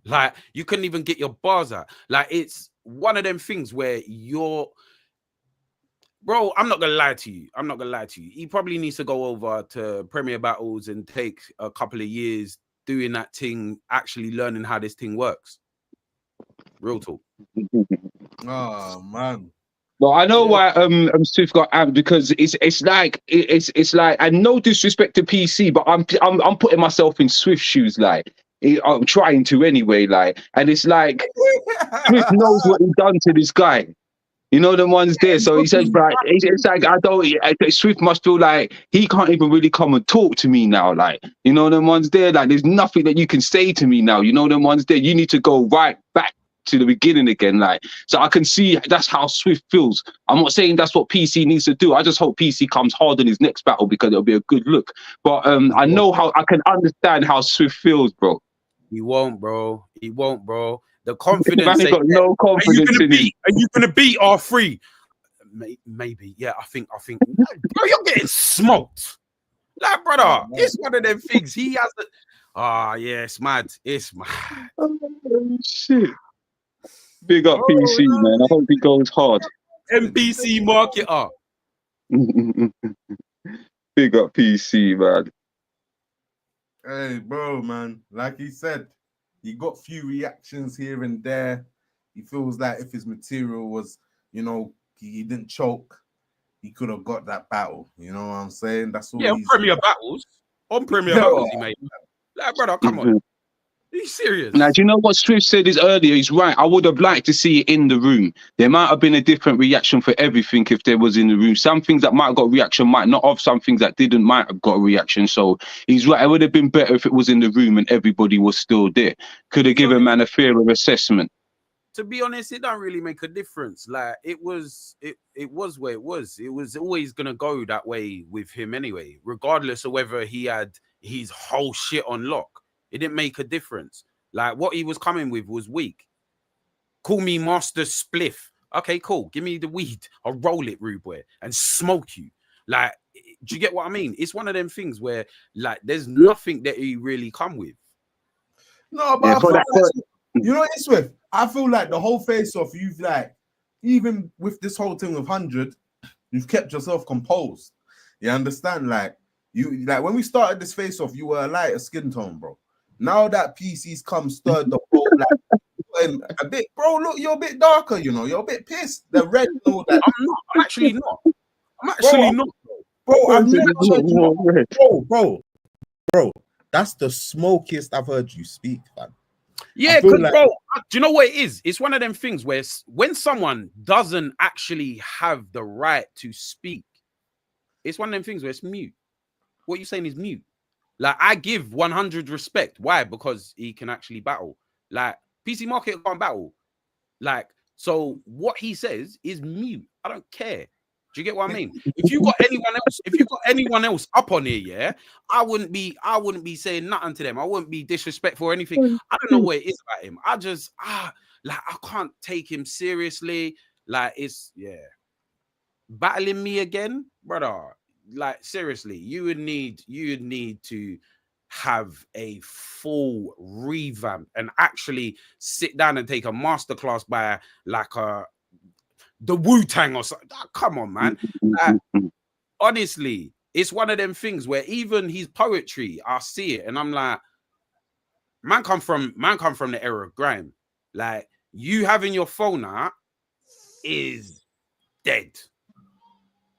Like, you couldn't even get your bars out. Like, it's one of them things where bro, I'm not gonna lie to you. He probably needs to go over to Premier Battles and take a couple of years doing that thing, actually learning how this thing works. Real talk. Oh man. Well, I know why Swift got amped, because it's like and no disrespect to PC, but I'm putting myself in Swift shoes, like I'm trying to anyway, like, and it's like Swift knows what he done to this guy. You know the ones there. So he says, like, it's like Swift must feel like he can't even really come and talk to me now. Like, you know them ones there. Like, there's nothing that you can say to me now. You know them ones there. You need to go right back to the beginning again. Like, so I can see that's how Swift feels. I'm not saying that's what PC needs to do. I just hope PC comes hard in his next battle because it'll be a good look. But I know how I can understand how Swift feels, bro. He won't, bro. The confidence. Man, got no confidence in him. Are you gonna beat R3? Maybe. Yeah, I think. Bro, you're getting smoked. Like, brother, it's one of them things. He has the. Yeah, it's mad. Oh, shit. Big up PC, man. I hope he goes hard. MPC marketer. Big up PC, man. Hey, bro, man. Like he said, he got few reactions here and there. He feels like if his material was, he didn't choke, he could have got that battle. You know what I'm saying? That's all. Yeah, on Premier Battles. He made. Like, brother, come on. Are you serious? Now, do you know what Swift said is earlier? He's right. I would have liked to see it in the room. There might have been a different reaction for everything if there was in the room. Some things that might have got a reaction might not have. Some things that didn't might have got a reaction. So he's right. It would have been better if it was in the room and everybody was still there. Could have given man a fairer assessment. to be honest, it don't really make a difference. Like it was where it was. It was always gonna go that way with him anyway, regardless of whether he had his whole shit on lock. It didn't make a difference. Like what he was coming with was weak. Call me Master Spliff. Okay, cool. Give me the weed. I'll roll it, rude boy, and smoke you. Like, do you get what I mean? It's one of them things where, like, there's nothing that he really come with. No, but I feel like, you know, it's Swift. I feel like the whole face off, you've like, even with this whole thing of 100, you've kept yourself composed. You understand? Like, you like when we started this face off, you were a lighter skin tone, bro. Now that PC's come stirred the whole like a bit, bro. Look, you're a bit darker, you know, you're a bit pissed. The red and all that. I'm not, I'm actually not. I'm actually not, bro. I've never heard you, bro. That's the smokiest I've heard you speak, fam. Yeah, because like, bro, do you know what it is? It's one of them things where when someone doesn't actually have the right to speak, it's one of them things where it's mute. What you're saying is mute. Like, I give 100 respect. Why? Because he can actually battle. Like, PC Market can't battle. Like, so what he says is mute. I don't care. Do you get what I mean? If you got anyone else up on here, yeah, I wouldn't be saying nothing to them. I wouldn't be disrespectful or anything. I don't know what it is about him. I just like I can't take him seriously. Like it's battling me again, brother. Like seriously, you would need to have a full revamp and actually sit down and take a masterclass by like the Wu-Tang or something. Come on, man. Honestly, it's one of them things where even his poetry, I see it and I'm like, man come from the era of grime. Like you having your phone out is dead.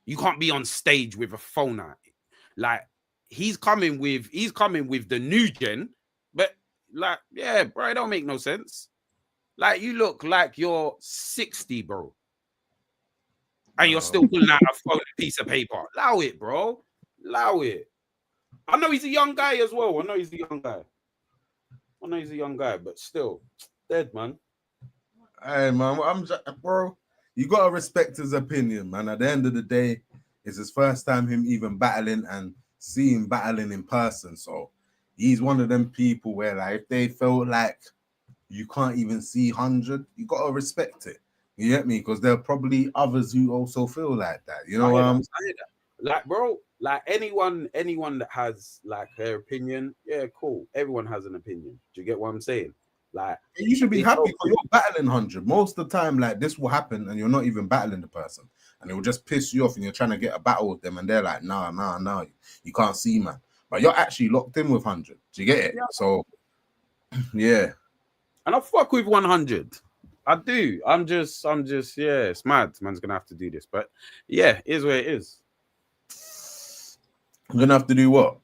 You can't be on stage with a phone out. Like he's coming with the new gen, but like, yeah, bro, it don't make no sense. Like you look like you're 60, bro. And you're still pulling out a phone piece of paper. Allow it, bro. Allow it. I know he's a young guy as well. I know he's a young guy, but still, dead, man. Hey, man, bro, you got to respect his opinion, man. At the end of the day, it's his first time him even battling and seeing battling in person. So he's one of them people where, like, if they felt like you can't even see 100, you got to respect it. You get me? Because there are probably others who also feel like that. You know what I'm saying? Like, bro, like anyone that has like their opinion, yeah, cool. Everyone has an opinion. Do you get what I'm saying? Like, you should be happy because you're battling 100. Most of the time, like this will happen, and you're not even battling the person, and it will just piss you off, and you're trying to get a battle with them, and they're like, nah, you can't see, man. But you're actually locked in with 100. Do you get it? Yeah. So, yeah. And I fuck with 100. I do. I'm just, yeah, it's mad. Man's gonna have to do this, but yeah, it is where it is. I'm gonna have to do what?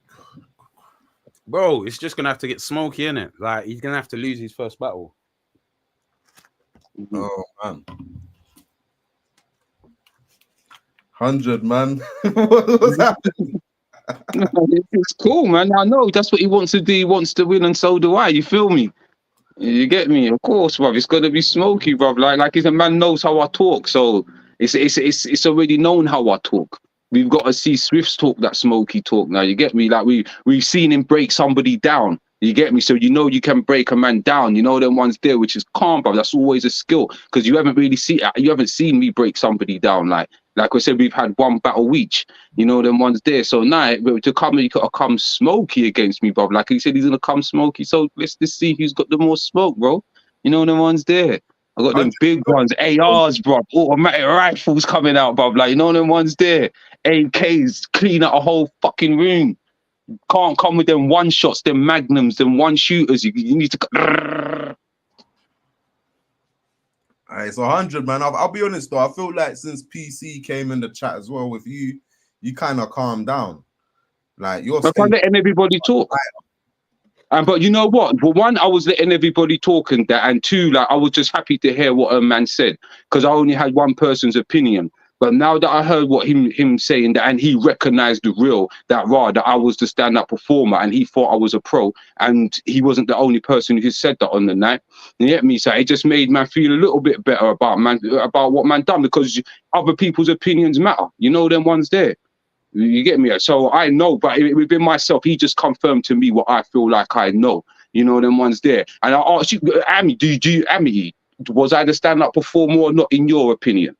Bro, it's just gonna have to get smoky, innit? Like he's gonna have to lose his first battle. Oh man. 100, man. What was happening? It's cool, man. I know that's what he wants to do. He wants to win, and so do I. You feel me? You get me? Of course, bruv. It's gonna be smoky, bruv. Like he's a man knows how I talk, so it's already known how I talk. We've got to see Swift's talk, that smoky talk now. You get me? Like we've seen him break somebody down. You get me? So you know you can break a man down. You know them ones there, which is calm, bruv. That's always a skill because you haven't seen me break somebody down. Like I said, we've had one battle each. You know them ones there. So now to come, you gotta come smoky against me, bruv. Like he said, he's gonna come smoky. So let's just see who's got the more smoke, bro. You know them ones there. I got them big ones, ARs, bro. Automatic rifles coming out, bro. Like, you know them ones there. AKs, clean out a whole fucking room. Can't come with them one shots, them magnums, them one shooters. You need to. All right, so 100, man. I'll be honest though. I feel like since PC came in the chat as well with you, you kind of calmed down. Like you're letting everybody talk. But you know what? For one, I was letting everybody talk and two, like I was just happy to hear what a man said because I only had one person's opinion. But now that I heard what him saying that, and he recognized the real that I was the stand-up performer, and he thought I was a pro, and he wasn't the only person who said that on the night. You get me? So it just made man feel a little bit better about what man done, because other people's opinions matter. You know them ones there. You get me? So I know, but within myself, he just confirmed to me what I feel like I know. You know them ones there. And I asked you, Ami, Ami, was I the stand-up performer or not, in your opinion?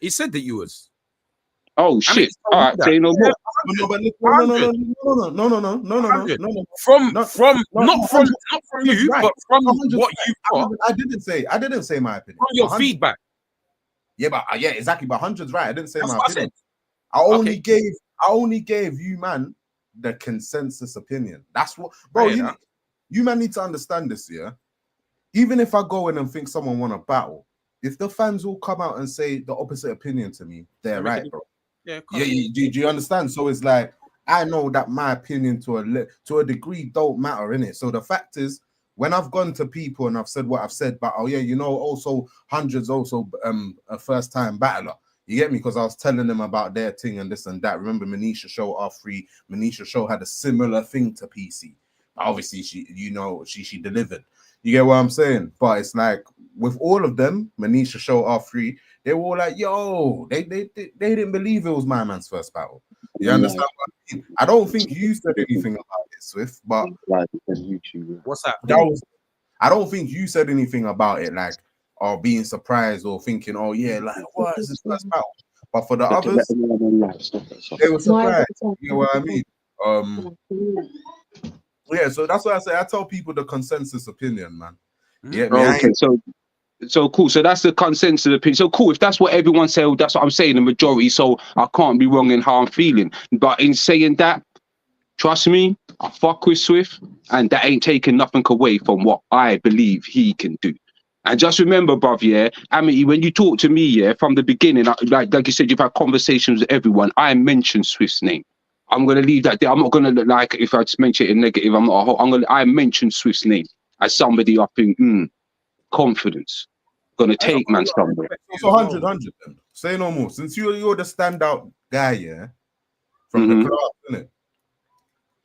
He said that you was. Oh shit! All right, say no more. No. From you, right. but from 100, what you got. I didn't say my opinion. From your feedback. Yeah, but exactly. But 100's right. I didn't say That's my what opinion. I said. I only gave you, man, the consensus opinion. That's what, bro. You man need to understand this, yeah. Even if I go in and think someone want to battle, if the fans all come out and say the opposite opinion to me, they're right, bro. Yeah, do you understand? So it's like, I know that my opinion to a degree don't matter, innit? So the fact is, when I've gone to people and I've said what I've said, but also 100's also a first time battler. You get me? Because I was telling them about their thing and this and that. Remember, Manisha Show R3. Manisha Show had a similar thing to PC. Obviously, she delivered. You get what I'm saying? But it's like with all of them, Manisha Show R3, they were all like, yo, they didn't believe it was my man's first battle. You understand what I mean? I don't think you said anything about it, Swift, but what's that? I don't think you said anything about it, like, or being surprised or thinking, oh yeah, like, what is this first battle? But for the others, they were surprised. You know what I mean? Yeah, so that's why I say I tell people the consensus opinion, man. Yeah, okay, so cool. So that's the consensus opinion. So cool. If that's what everyone said, that's what I'm saying, the majority. So I can't be wrong in how I'm feeling. But in saying that, trust me, I fuck with Swift, and that ain't taking nothing away from what I believe he can do. And just remember, bruv, yeah, Amity, when you talk to me, yeah, from the beginning, like you said, you've had conversations with everyone. I mentioned Swift's name. I'm gonna leave that there. I'm not gonna like if I just mention it in negative. I mentioned Swift's name as somebody I think confidence gonna take man somewhere. So 100 then. Say no more. Since you're the standout guy, yeah, from the crowd, isn't it?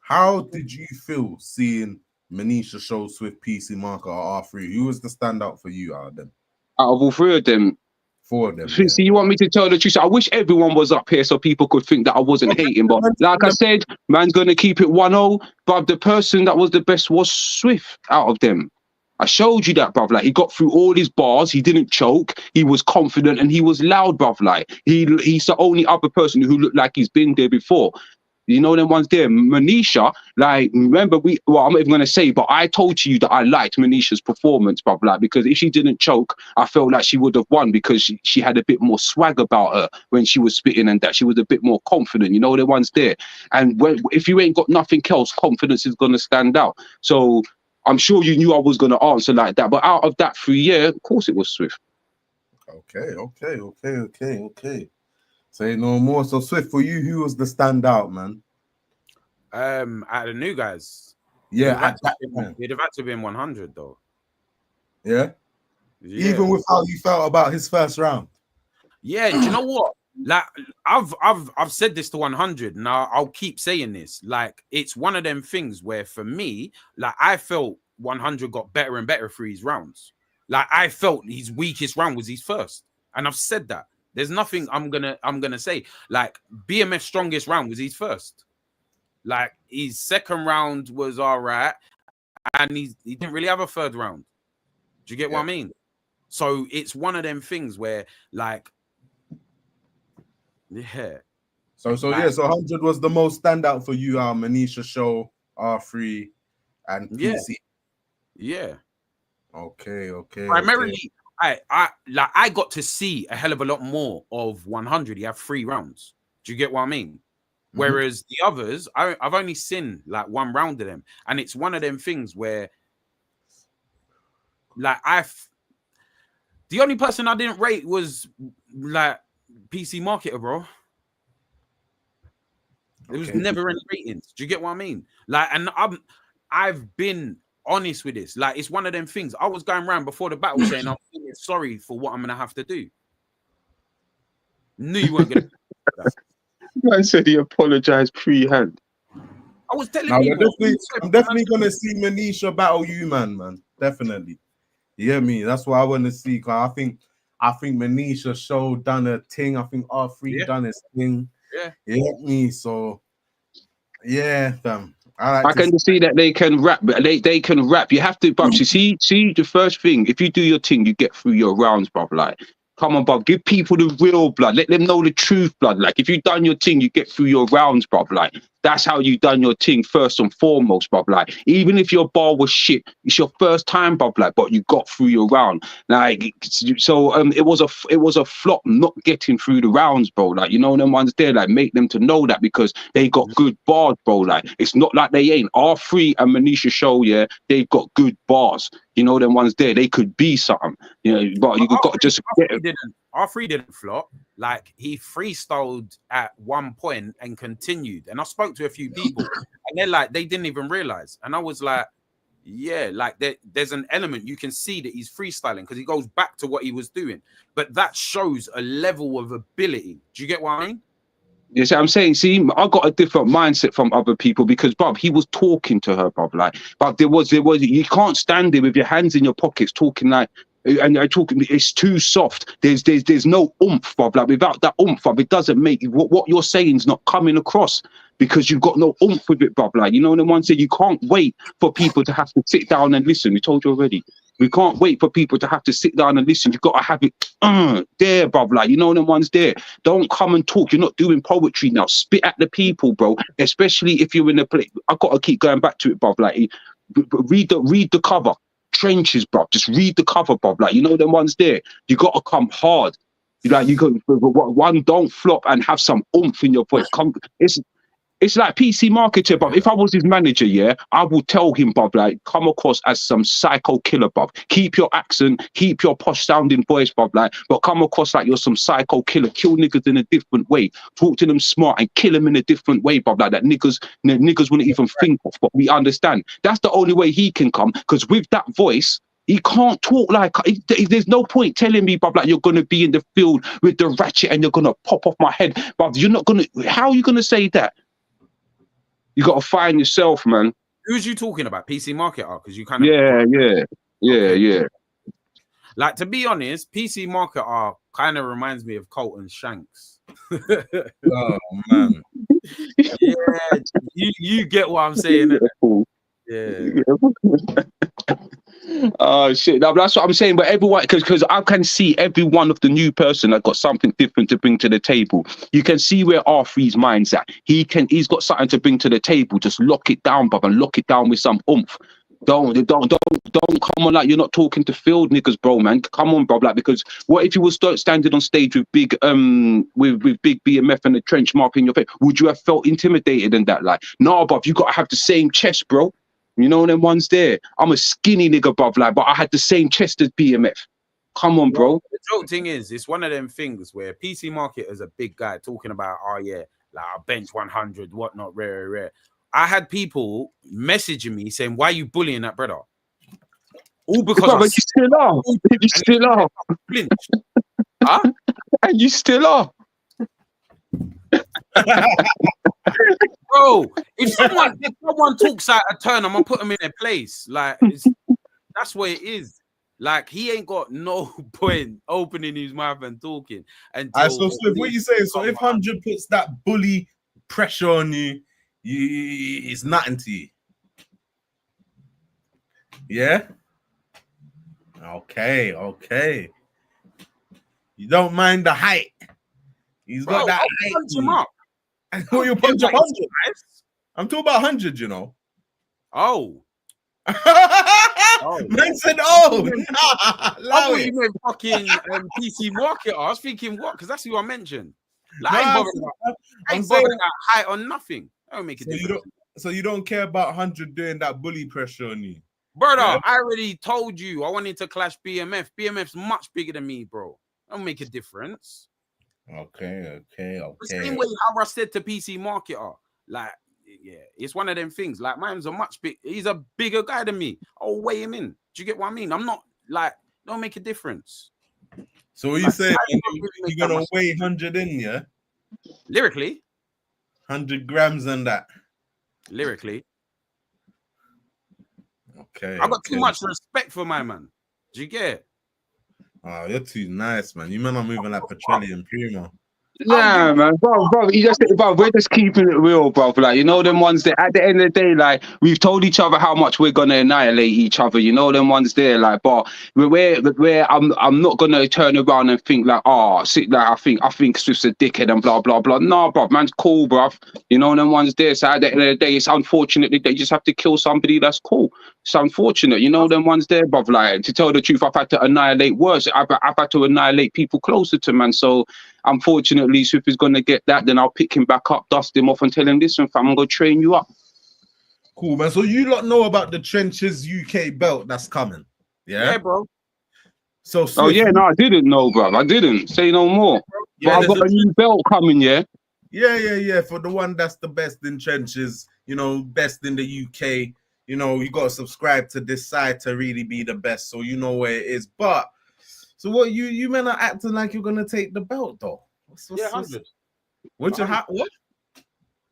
How did you feel seeing Manisha Show, Swift, PC Marker, or R3? Who was the standout for you out of them? Out of all three of them. 4 of them. So you want me to tell the truth? I wish everyone was up here so people could think that I wasn't hating. But like I said, man's gonna keep it 1-0. But the person that was the best was Swift out of them. I showed you that, bruv. Like, he got through all his bars. He didn't choke. He was confident and he was loud, bruv. Like, he's the only other person who looked like he's been there before. You know them ones there. Manisha, like, remember I'm not even going to say, but I told you that I liked Manisha's performance, bruv. Like, because if she didn't choke, I felt like she would have won because she had a bit more swag about her when she was spitting, and that she was a bit more confident. You know the ones there. And if you ain't got nothing else, confidence is going to stand out. So I'm sure you knew I was going to answer like that. But out of that 3 years, of course it was Swift. Okay. Say no more. So Swift, for you, who was the standout, man? Out of the new guys. Yeah, it'd have had to been 100 though. Yeah? Even with how you felt about his first round. Yeah, do you know what? Like, I've said this to 100, and I'll keep saying this. Like, it's one of them things where, for me, like, I felt 100 got better and better through his rounds. Like, I felt his weakest round was his first, and I've said that. There's nothing I'm gonna say. Like, BMF's strongest round was his first. Like, his second round was all right, and he didn't really have a third round. Do you get what I mean? So it's one of them things where, like, yeah. So 100 was the most standout for you, Manisha Show, R3, and PC. Yeah. Okay. Primarily, I got to see a hell of a lot more of 100. He had 3 rounds. Do you get what I mean? Whereas the others, I've only seen like 1 round of them, and it's one of them things where, like, the only person I didn't rate was like PC Marketer, bro. There was never any ratings. Do you get what I mean? Like, and I've been honest with this. Like, it's one of them things. I was going around before the battle saying I'm feeling sorry for what I'm gonna have to do. Knew you weren't gonna. Man said he apologized pre-hand. I was telling Now, people. I'm definitely gonna see Manisha battle you, man. Definitely. You hear me? That's what I want to see. Cause I think Manisha show done a thing. I think R3 done his thing. Yeah. You get me? So yeah, fam. I I can see that they can rap, but they can rap. You have to, bruv. See the first thing. If you do your thing, you get through your rounds, bruv. Like, come on, bruv. Give people the real blood. Let them know the truth, blood. Like, if you done your thing, you get through your rounds, bruv. Like, that's how you done your thing first and foremost, bruv. Like, even if your bar was shit, it's your first time, bruv. Like, but you got through your round. Like, so it was a flop not getting through the rounds, bro. Like, you know, them ones there, like, make them to know that because they got good bars, bro. Like, it's not like they ain't. R3 and Manisha Show, yeah, they've got good bars. You know, them ones there, they could be something. You know, but you got to just get it. R3 didn't flop. Like, he freestyled at one point and continued. And I spoke to a few people, and they're like, they didn't even realize. And I was like, yeah, like there's an element you can see that he's freestyling because he goes back to what he was doing. But that shows a level of ability. Do you get what I mean? You see what I'm saying? See, I got a different mindset from other people because, bruv, he was talking to her, bruv. Like, but there was, you can't stand there with your hands in your pockets talking like, and I talking, it's too soft. There's no oomph, bruv. Like, without that oomph, bruv, it doesn't make what you're saying is not coming across because you've got no oomph with it, bruv. Like, you know, the one said you can't wait for people to have to sit down and listen. We told you already. We can't wait for people to have to sit down and listen. You've got to have it there, bruv. Like, you know, them ones there. Don't come and talk. You're not doing poetry now. Spit at the people, bro. Especially if you're in a place. I got to keep going back to it, bruv. Like, read the cover. Trenches, bruv. Just read the cover, bruv. Like, you know, them ones there. You got to come hard. Like, you got one, don't flop and have some oomph in your voice. It's like PC marketer, bruv. If I was his manager, yeah, I would tell him, bruv, like, come across as some psycho killer, bruv. Keep your accent, keep your posh sounding voice, bruv, like, but come across like you're some psycho killer. Kill niggas in a different way. Talk to them smart and kill them in a different way, bruv, like that niggas wouldn't even think of, but we understand. That's the only way he can come, because with that voice, he can't talk like, there's no point telling me, bruv, like you're going to be in the field with the ratchet and you're going to pop off my head, bruv. You're not going to, how are you going to say that? You got to find yourself, man. Who's you talking about? PC Marketer? Because you kind of... Yeah. Like, to be honest, PC Marketer kind of reminds me of Colton Shanks. Oh, man. Yeah, you get what I'm saying. Yeah. Oh shit! No, that's what I'm saying. But everyone, because I can see every one of the new person that got something different to bring to the table. You can see where R3's mind's at. He's got something to bring to the table. Just lock it down, brother. Lock it down with some oomph. Don't come on like you're not talking to field niggas, bro, man. Come on, bro. Like, because what if you was standing on stage with big with big BMF and a trench mark in your face? Would you have felt intimidated in that? Like, nah, bruv, you gotta have the same chest, bro. You know them ones there. I'm a skinny nigga, bruv, like, but I had the same chest as BMF. Come on, bro. The joke thing is, it's one of them things where PC Market is a big guy talking about, oh yeah, like I bench 100, whatnot, rare. I had people messaging me saying, why are you bullying that brother? All because you still are. You still are. Flinched. Huh? And you still are. Bro, if someone talks out a turn, I'm gonna put them in their place. Like, that's what it is. Like, he ain't got no point opening his mouth and talking. So what you saying? So if 100 puts that bully pressure on you, it's nothing to you. Yeah. Okay. You don't mind the height. He's got that height. Punch him up. Who you punch 100? I'm talking about 100, you know. Oh. Man said, "Oh, I thought you meant fucking PC Market." I was thinking, what? Because that's who I mentioned. Like, I ain't bothered about height or nothing. That don't make a difference. So you don't care about 100 doing that bully pressure on you, brother? Yeah? I already told you I wanted to clash BMF. BMF's much bigger than me, bro. That don't make a difference. Okay. The same way how I said to PC Marketer, like, yeah, it's one of them things. Like, man's he's a bigger guy than me. I'll weigh him in. Do you get what I mean? I'm not like, don't make a difference. So what you saying? I don't really make You're that gonna much- weigh 100 in, yeah? Lyrically, 100 grams and that. lyrically, Okay. I got too okay. much respect for my man. Do you get it? Oh, you're too nice, man. You men are moving like Petrelli and Primo. Nah, man, bro, you just, bro, we're just keeping it real, bro. Like, you know, them ones that at the end of the day, like, we've told each other how much we're gonna annihilate each other. You know, them ones there, like, but I'm not gonna turn around and think like, oh, sit like, I think Swift's a dickhead and blah blah blah. Nah, bro, man's cool, bro. You know, them ones there. So at the end of the day, it's unfortunate that they just have to kill somebody that's cool. It's unfortunate, you know, them ones there, bro. Like, to tell the truth, I've had to annihilate worse. I've had to annihilate people closer to man. So unfortunately, Swift is going to get that. Then I'll pick him back up, dust him off, and tell him, listen, fam, I'm going to train you up. Cool, man. So you lot know about the Trenches UK belt that's coming, Yeah, bro. So Oh, Swift, yeah, no, I didn't know, bro. I didn't. Say no more. yeah, But I've there's got a new belt coming, yeah? yeah. For the one that's the best in Trenches, you know, best in the UK. You know, you got to subscribe to this side to really be the best, so you know where it is. But so what? You men are acting like you're gonna take the belt, though. Yeah, 100. What you what?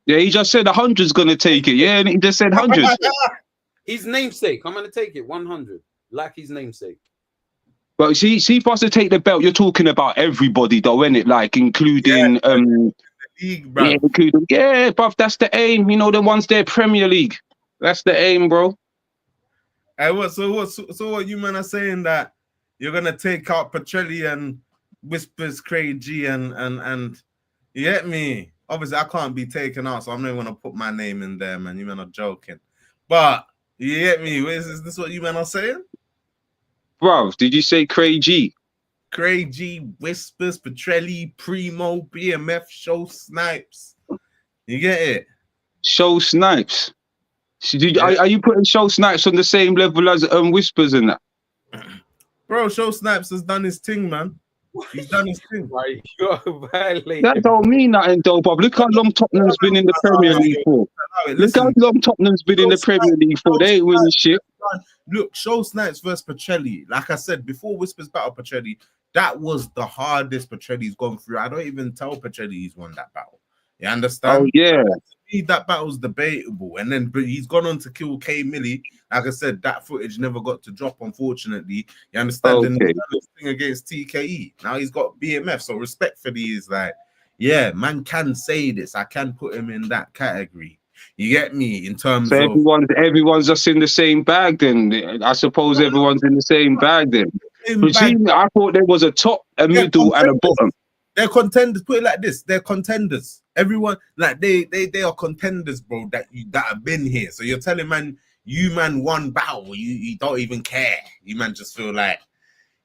Yeah, he just said 100's going to take it. Yeah, and he just said 100. His namesake. I'm gonna take it 100. Like his namesake. But see, for us to take the belt, you're talking about everybody, though, innit? Like, including, League, bro. yeah, including, yeah, bruv, that's the aim. You know, the ones there, Premier League. That's the aim, bro. Hey, what you men are saying that you're gonna take out Petrelli and Whispers, Craig G and you get me? Obviously, I can't be taken out, so I'm not gonna put my name in there, man. You men are joking, but you get me? Is this what you men are saying? Bruv, did you say Craig G? Craig G, Whispers, Petrelli, Primo, BMF, Show Snipes. You get it? Show Snipes. So Yeah. are you putting Show Snipes on the same level as Whispers and that? Bro, Show Snipes has done his thing, man. He's done his thing. Right, you're violating. That don't mean nothing, though, Bob. Look how long Tottenham's been in the Premier League for. Look how long Tottenham's been in the Premier League for. They ain't winning shit. Look, Show Snipes versus Petrelli. Like I said, before Whispers battle Petrelli, that was the hardest Petrelli's gone through. I don't even tell Petrelli he's won that battle. You understand? Oh, yeah. That battle's debatable. And then but he's gone on to kill K Millie. Like I said, that footage never got to drop, unfortunately. You understand? And Okay. this thing against TKE. Now he's got BMF. So respectfully, is like, yeah, man can say this. I can put him in that category. You get me? In terms So of everyone's just in the same bag then. I suppose everyone's in the same bag then. But see, I thought there was a top, a middle, and a bottom. They're contenders. Put it like this: they're contenders. Everyone, like they are contenders, bro. That have been here. So you're telling man, you man won battle. You don't even care. You man just feel like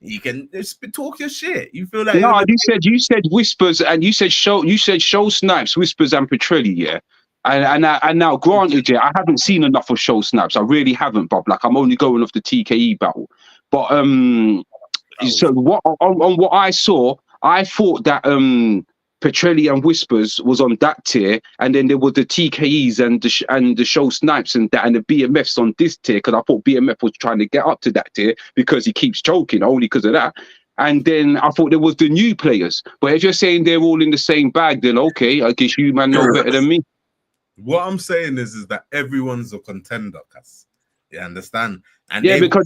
you can just talk your shit. You feel like No, you said Whispers and you said Show Snipes, Whispers and Petrelli, yeah. And now, granted, yeah, I haven't seen enough of Show Snipes. I really haven't, Bob. Like I'm only going off the TKE battle. But so what on what I saw, I thought that Petrelli and Whispers was on that tier, and then there were the TKEs and the Show Snipes and that, and the BMFs on this tier, because I thought BMF was trying to get up to that tier because he keeps choking, only because of that. And then I thought there was the new players. But if you're saying they're all in the same bag, then okay, I guess you man know better than me. What I'm saying is that everyone's a contender, cuz. You understand? And yeah, because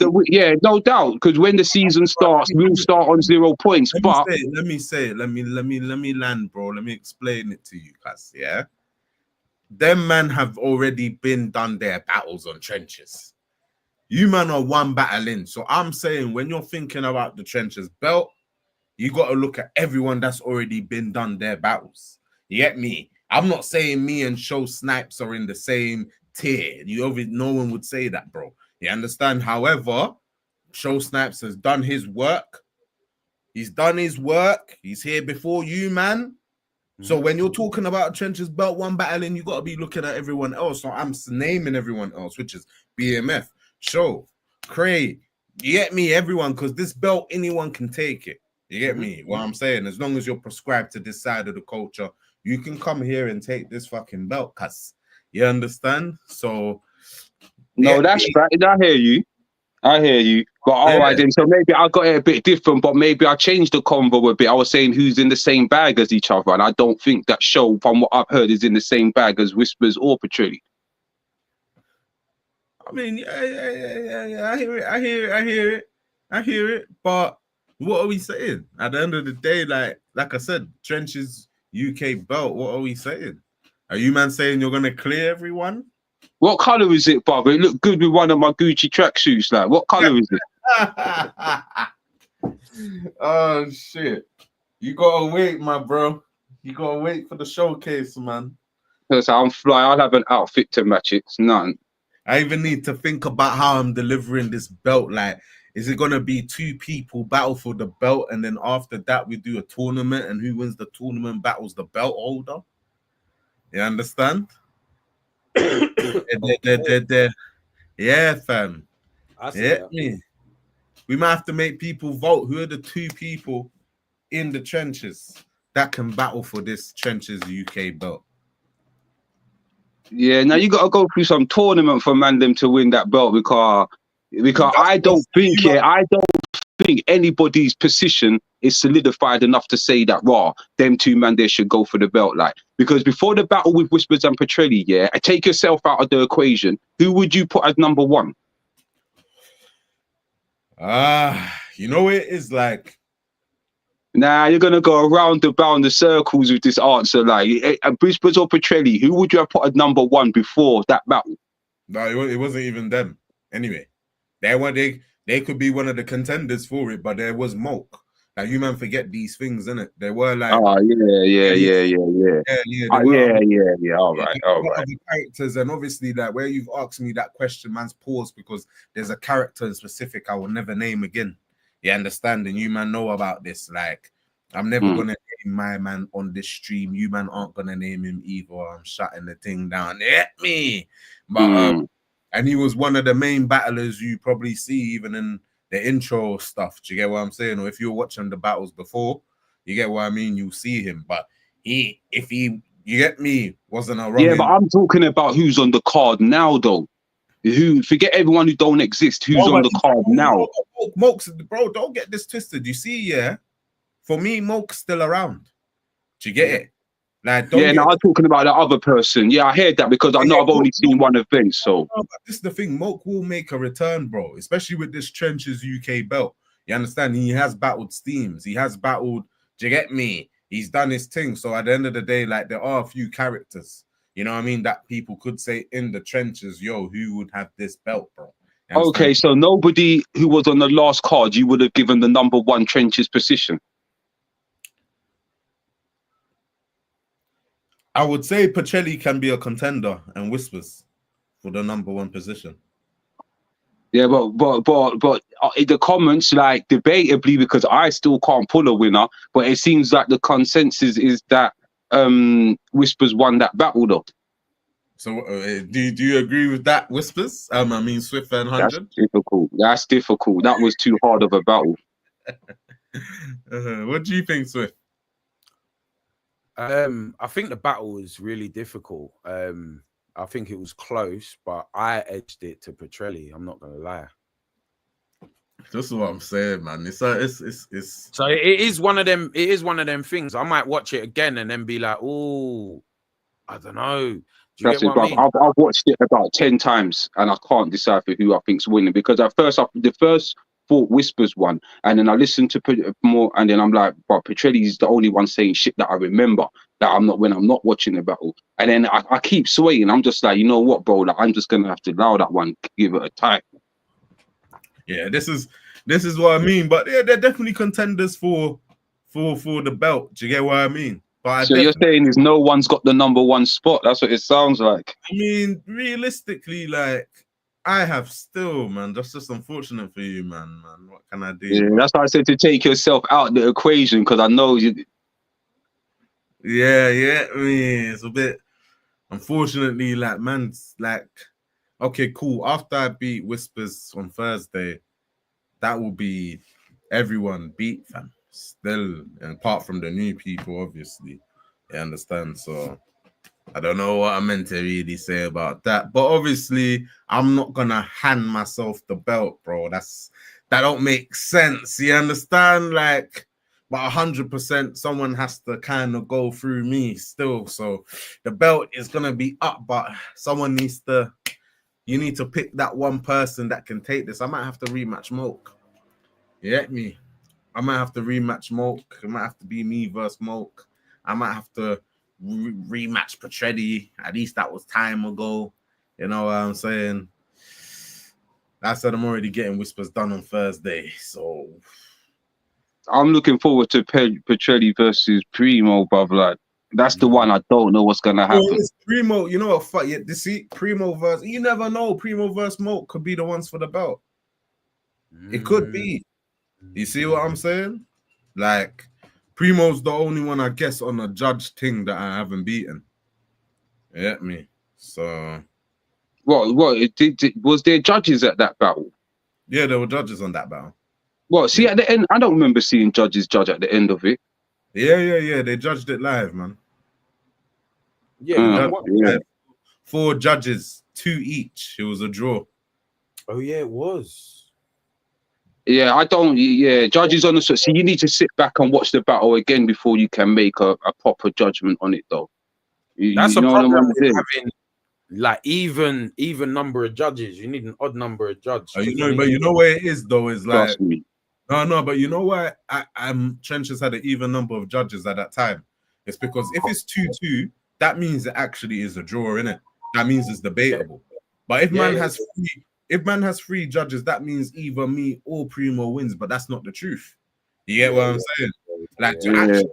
no doubt. Because when the season starts, we'll start on 0 points. Let me say it. Let me land, bro. Let me explain it to you, cuz. Yeah. Them man have already been done their battles on Trenches. You man are one battle in. So I'm saying when you're thinking about the Trenches belt, you got to look at everyone that's already been done their battles. You get me? I'm not saying me and Show Snipes are in the same tier. No one would say that, bro. You understand? However, Show Snipes has done his work. He's done his work. He's here before you, man. So when you're talking about Trenches belt one battling, you got to be looking at everyone else. So I'm naming everyone else, which is BMF, Show, Cray. You get me? Everyone, because this belt, anyone can take it. You get me? What I'm saying? As long as you're prescribed to this side of the culture, you can come here and take this fucking belt, cuz. You understand? So no, that's right. I hear you. But all right then, so maybe I got it a bit different, but maybe I changed the convo a bit. I was saying who's in the same bag as each other, and I don't think that show, from what I've heard, is in the same bag as Whispers or Petrelli. I mean, yeah. I hear it. But what are we saying? At the end of the day, like I said, Trenches UK belt. What are we saying? Are you man saying you're gonna clear everyone? What color is it, brother? It looked good with one of my Gucci tracksuits. Like, what color is it? Oh shit! You gotta wait, my bro. You gotta wait for the showcase, man. Because I'm fly. I'll have an outfit to match it. It's none. I even need to think about how I'm delivering this belt. Like, is it gonna be 2 people battle for the belt, and then after that we do a tournament, and who wins the tournament battles the belt holder? You understand? Yeah, fam. I see Yeah, that. me. We might have to make people vote. Who are the 2 people in the trenches that can battle for this Trenches UK belt? Yeah, now you got to go through some tournament for man them to win that belt because I don't think anybody's position is solidified enough to say that them 2 man there should go for the belt. Like, because before the battle with Whispers and Petrelli, yeah, take yourself out of the equation. Who would you put as number 1? You know it is like. Nah, you're gonna go around the circles with this answer. Like, Whispers or Petrelli, who would you have put as number 1 before that battle? No, it wasn't even them. Anyway, they could be one of the contenders for it, but there was Moke. Like, you man forget these things, innit? There were like, yeah. All right. Other characters, and obviously, like where you've asked me that question, man's paused because there's a character in specific I will never name again. You understand? And you man know about this. Like, I'm never gonna name my man on this stream. You man aren't gonna name him either. I'm shutting the thing down. Hit me, but and he was one of the main battlers you probably see even in the intro stuff. Do you get what I'm saying? Or if you're watching the battles before, you get what I mean. You see him, but you get me, wasn't a running. Yeah, but I'm talking about who's on the card now, though. Who forget everyone who don't exist. Who's on the card now? Moke's, bro, don't get this twisted. You see, yeah, for me, Moke's still around. Do you get it? Like, I'm talking about the other person. Yeah, I heard that because I know I've only seen one event. So this is the thing. Moke will make a return, bro. Especially with this Trenches UK belt. You understand? He has battled Steams. He has battled. Do you get me? He's done his thing. So at the end of the day, like, there are a few characters, you know what I mean, that people could say in the trenches, yo, who would have this belt, bro? Okay, so nobody who was on the last card, you would have given the number 1 Trenches position. I would say Petrelli can be a contender and Whispers for the number 1 position. Yeah, but in the comments, like, debatably, because I still can't pull a winner, but it seems like the consensus is that Whispers won that battle, though. So do you agree with that, Whispers? I mean, Swift and 100? That's difficult. That was too hard of a battle. What do you think, Swift? I think the battle was really difficult. I think it was close, but I edged it to Petrelli. I'm not gonna lie. That's what I'm saying, man. It's so it is one of them. It is one of them things. I might watch it again and then be like, oh, I don't know. Do you get what I mean? I've watched it about 10 times and I can't decipher who I think's winning because the first thought Whispers won, and then I listened to more, and then I'm like, but Petrelli's the only one saying shit that I remember that I'm not watching the battle, and then I keep swaying. I'm just like, you know what, bro? Like, I'm just gonna have to allow that one, give it a tie. Yeah, this is what I mean. But yeah, they're definitely contenders for the belt. Do you get what I mean? But so you're saying is no one's got the number 1 spot? That's what it sounds like. I mean, realistically, like, I have still, man. That's just unfortunate for you, man. What can I do? Yeah, that's why I said to take yourself out the equation, because I know you. Yeah. I mean, it's a bit. Unfortunately, like, man's like, okay, cool. After I beat Whispers on Thursday, that will be everyone beat, fam. Still, and apart from the new people, obviously. You understand? So I don't know what I meant to really say about that, but obviously I'm not gonna hand myself the belt, bro. That's that don't make sense. You understand? Like, but 100%, someone has to kind of go through me still. So the belt is gonna be up, but someone needs to. You need to pick that one person that can take this. I might have to rematch Moke. You get me? I might have to rematch Moke. It might have to be me versus Moke. I might have to rematch Petretti. At least that was time ago. You know what I'm saying? I said I'm already getting whispers done on Thursday. So I'm looking forward to Petrelli versus Primo, bruv. Like, that's the one I don't know what's gonna happen. it's Primo, you know what? Fuck yeah, Primo versus. You never know. Primo versus Moke could be the ones for the belt. It could be. You see what I'm saying? Like, Primo's the only one, I guess, on a judge thing that I haven't beaten. You get me? So What? Was there judges at that battle? yeah, there were judges on that battle. What? See, at the end, I don't remember seeing judges judge at the end of it. Yeah. They judged it live, man. Yeah, Live. 4 judges, 2 each. It was a draw. Oh yeah, it was. Yeah, I don't. Yeah, judges on the so you need to sit back and watch the battle again before you can make a proper judgment on it, though. That's you a know what problem I'm with saying? having like even number of judges. You need an odd number of judges. You know where it is though, is like Trust me. no, but you know why I'm Trenches had an even number of judges at that time. It's because if it's 2-2, that means it actually is a draw, innit? That means it's debatable. But if man has 3 judges, that means either me or Primo wins, but that's not the truth. You get what I'm saying? Like to actually,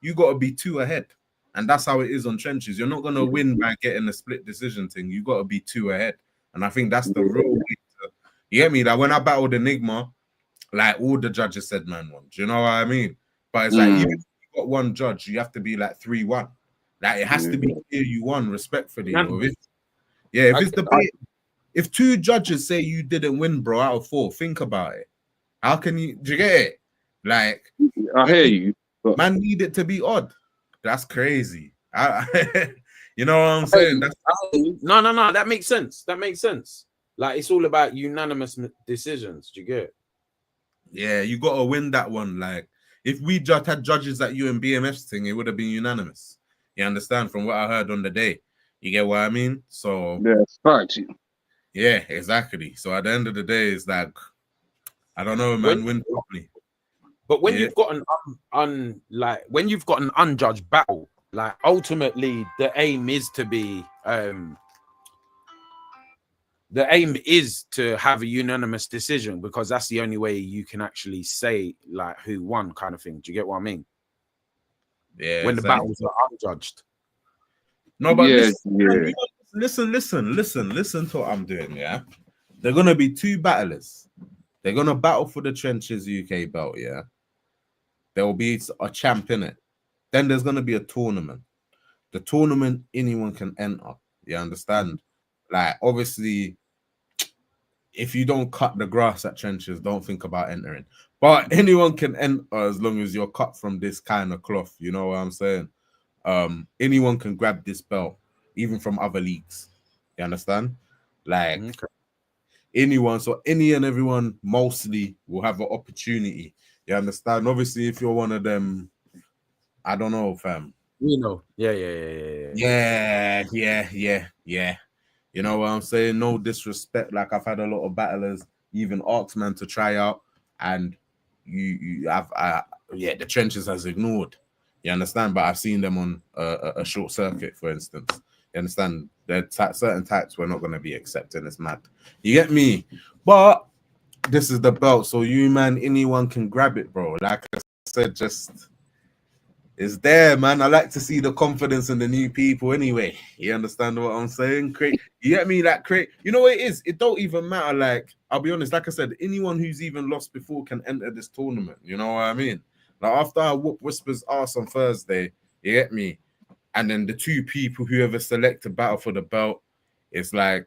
you gotta be 2 ahead. And that's how it is on Trenches. You're not gonna win by getting a split decision thing. You gotta be 2 ahead. And I think that's the real way to, you get me? Like when I battled Enigma, like all the judges said man won. Do you know what I mean? But it's like even if you got 1 judge, you have to be like 3-1. Like it has to be clear you won respectfully. If 2 judges say you didn't win, bro, out of 4, think about it. How can you? Do you get it? Like I hear you. But man need it to be odd. That's crazy. You know what I'm saying? No. That makes sense. Like it's all about unanimous decisions. Do you get it? Yeah, you gotta win that one. Like if we just had judges at you and BMF's thing, it would have been unanimous. You understand? From what I heard on the day, you get what I mean? So yeah, facts. yeah, exactly. So at the end of the day, it's like I don't know, man. Win properly. But when you've got when you've got an unjudged battle, like ultimately the aim is to be to have a unanimous decision, because that's the only way you can actually say like who won, kind of thing. Do you get what I mean? Yeah. When the battles are unjudged. No, but listen to what I'm doing. Yeah, they're gonna be 2 battlers. They're gonna battle for the Trenches UK belt. Yeah, there will be a champ in it. Then there's gonna be a tournament. The tournament, anyone can enter. You understand? Like obviously, if you don't cut the grass at Trenches, don't think about entering. But anyone can enter as long as you're cut from this kind of cloth. You know what I'm saying? Anyone can grab this belt, even from other leagues. You understand? Like anyone, so any and everyone mostly will have an opportunity. You understand? Obviously, if you're one of them, I don't know, fam. You know, yeah. You know what I'm saying? No disrespect. Like I've had a lot of battlers even ask man to try out, and you have the Trenches has ignored. You understand? But I've seen them on a short circuit, for instance. You understand? There certain types we're not going to be accepting. It's mad. You get me? But this is the belt, so you man, anyone can grab it, bro. Like I said, just it's there, man. I like to see the confidence in the new people anyway. You understand what I'm saying? You get me? Like, you know what it is? It don't even matter. Like, I'll be honest, like I said, anyone who's even lost before can enter this tournament. You know what I mean? Like, after I whoop Whisper's ass on Thursday, you get me? And then the 2 people, whoever select to battle for the belt, it's like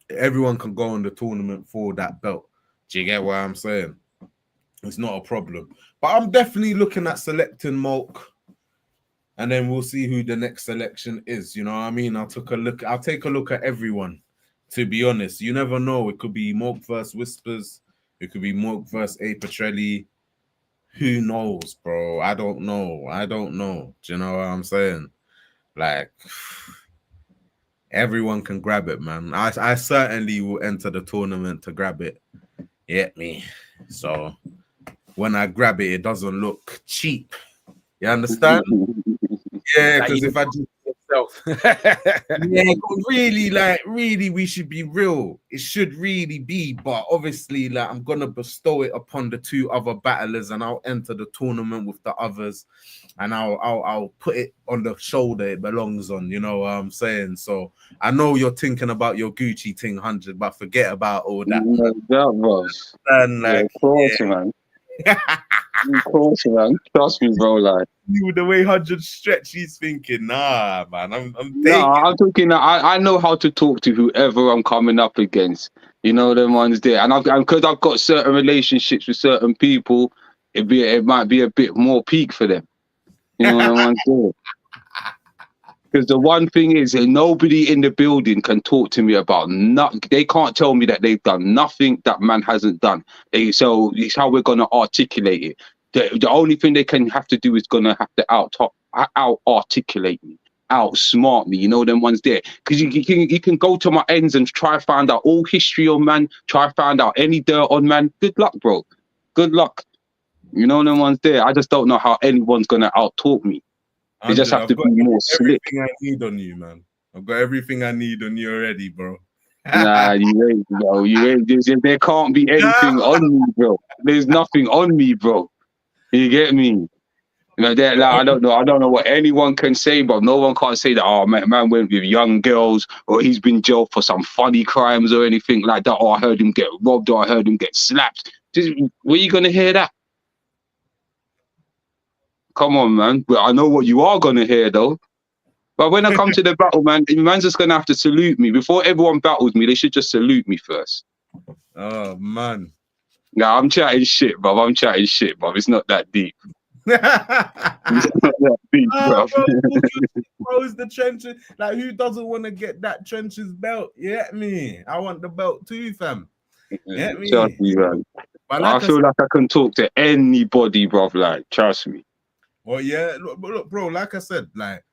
everyone can go in the tournament for that belt. Do you get what I'm saying? It's not a problem. But I'm definitely looking at selecting Moke. And then we'll see who the next selection is. You know what I mean? I'll take a look at everyone, to be honest. You never know. It could be Moke versus Whispers. It could be Mook versus A Petrelli. Who knows, bro? I don't know. Do you know what I'm saying? Like, everyone can grab it, man. I certainly will enter the tournament to grab it. You get me? So when I grab it, it doesn't look cheap. You understand? Yeah, Like, because you if I do yourself. yeah, but really, like, really, we should be real. It should really be, but obviously, like, I'm gonna bestow it upon the two other battlers, and I'll enter the tournament with the others, and I'll put it on the shoulder it belongs on. You know what I'm saying? So I know you're thinking about your Gucci thing 100, but forget about all that. No doubt, bro. And Yeah, like, of course, man. Of course, man. Trust me, bro. Like, you the way 100 stretch, he's thinking, nah, man, I'm no, taking. I'm talking. I know how to talk to whoever I'm coming up against. You know, them ones there, and because I've got certain relationships with certain people, it might be a bit more peak for them. You know, them ones there. Because the one thing is that nobody in the building can talk to me about nothing. They can't tell me that they've done nothing that man hasn't done. So it's how we're gonna articulate it. The only thing they can have to do is gonna have to out articulate me, outsmart me. You know them ones there. Because you can go to my ends and try to find out all history on man. Try to find out any dirt on man. Good luck, bro. Good luck. You know them ones there. I just don't know how anyone's gonna out talk me. They just have I've to got be more slick. everything I need on you, man. I've got everything I need on you already, bro. Nah, you ain't, bro. You ain't. There can't be anything on me, bro. There's nothing on me, bro. You get me? You know, like, I don't know. I don't know what anyone can say, but no one can't say that. Oh, man went with young girls, or he's been jailed for some funny crimes or anything like that. Or I heard him get robbed, or I heard him get slapped. Where you gonna hear that? Come on, man. But I know what you are gonna hear, though. But when I come to the battle, man's just gonna have to salute me. Before everyone battles me, they should just salute me first. Oh man. Nah, I'm chatting shit, bro. I'm chatting shit, bro. It's not that deep. It's not that deep, bro. Bro, it's the trenches. Like, who doesn't want to get that trenches belt? You get me? I want the belt too, fam. You get me? Trust me, man. But I feel like I can talk to anybody, bro. Like, trust me. Well, yeah, look, bro, like I said, like,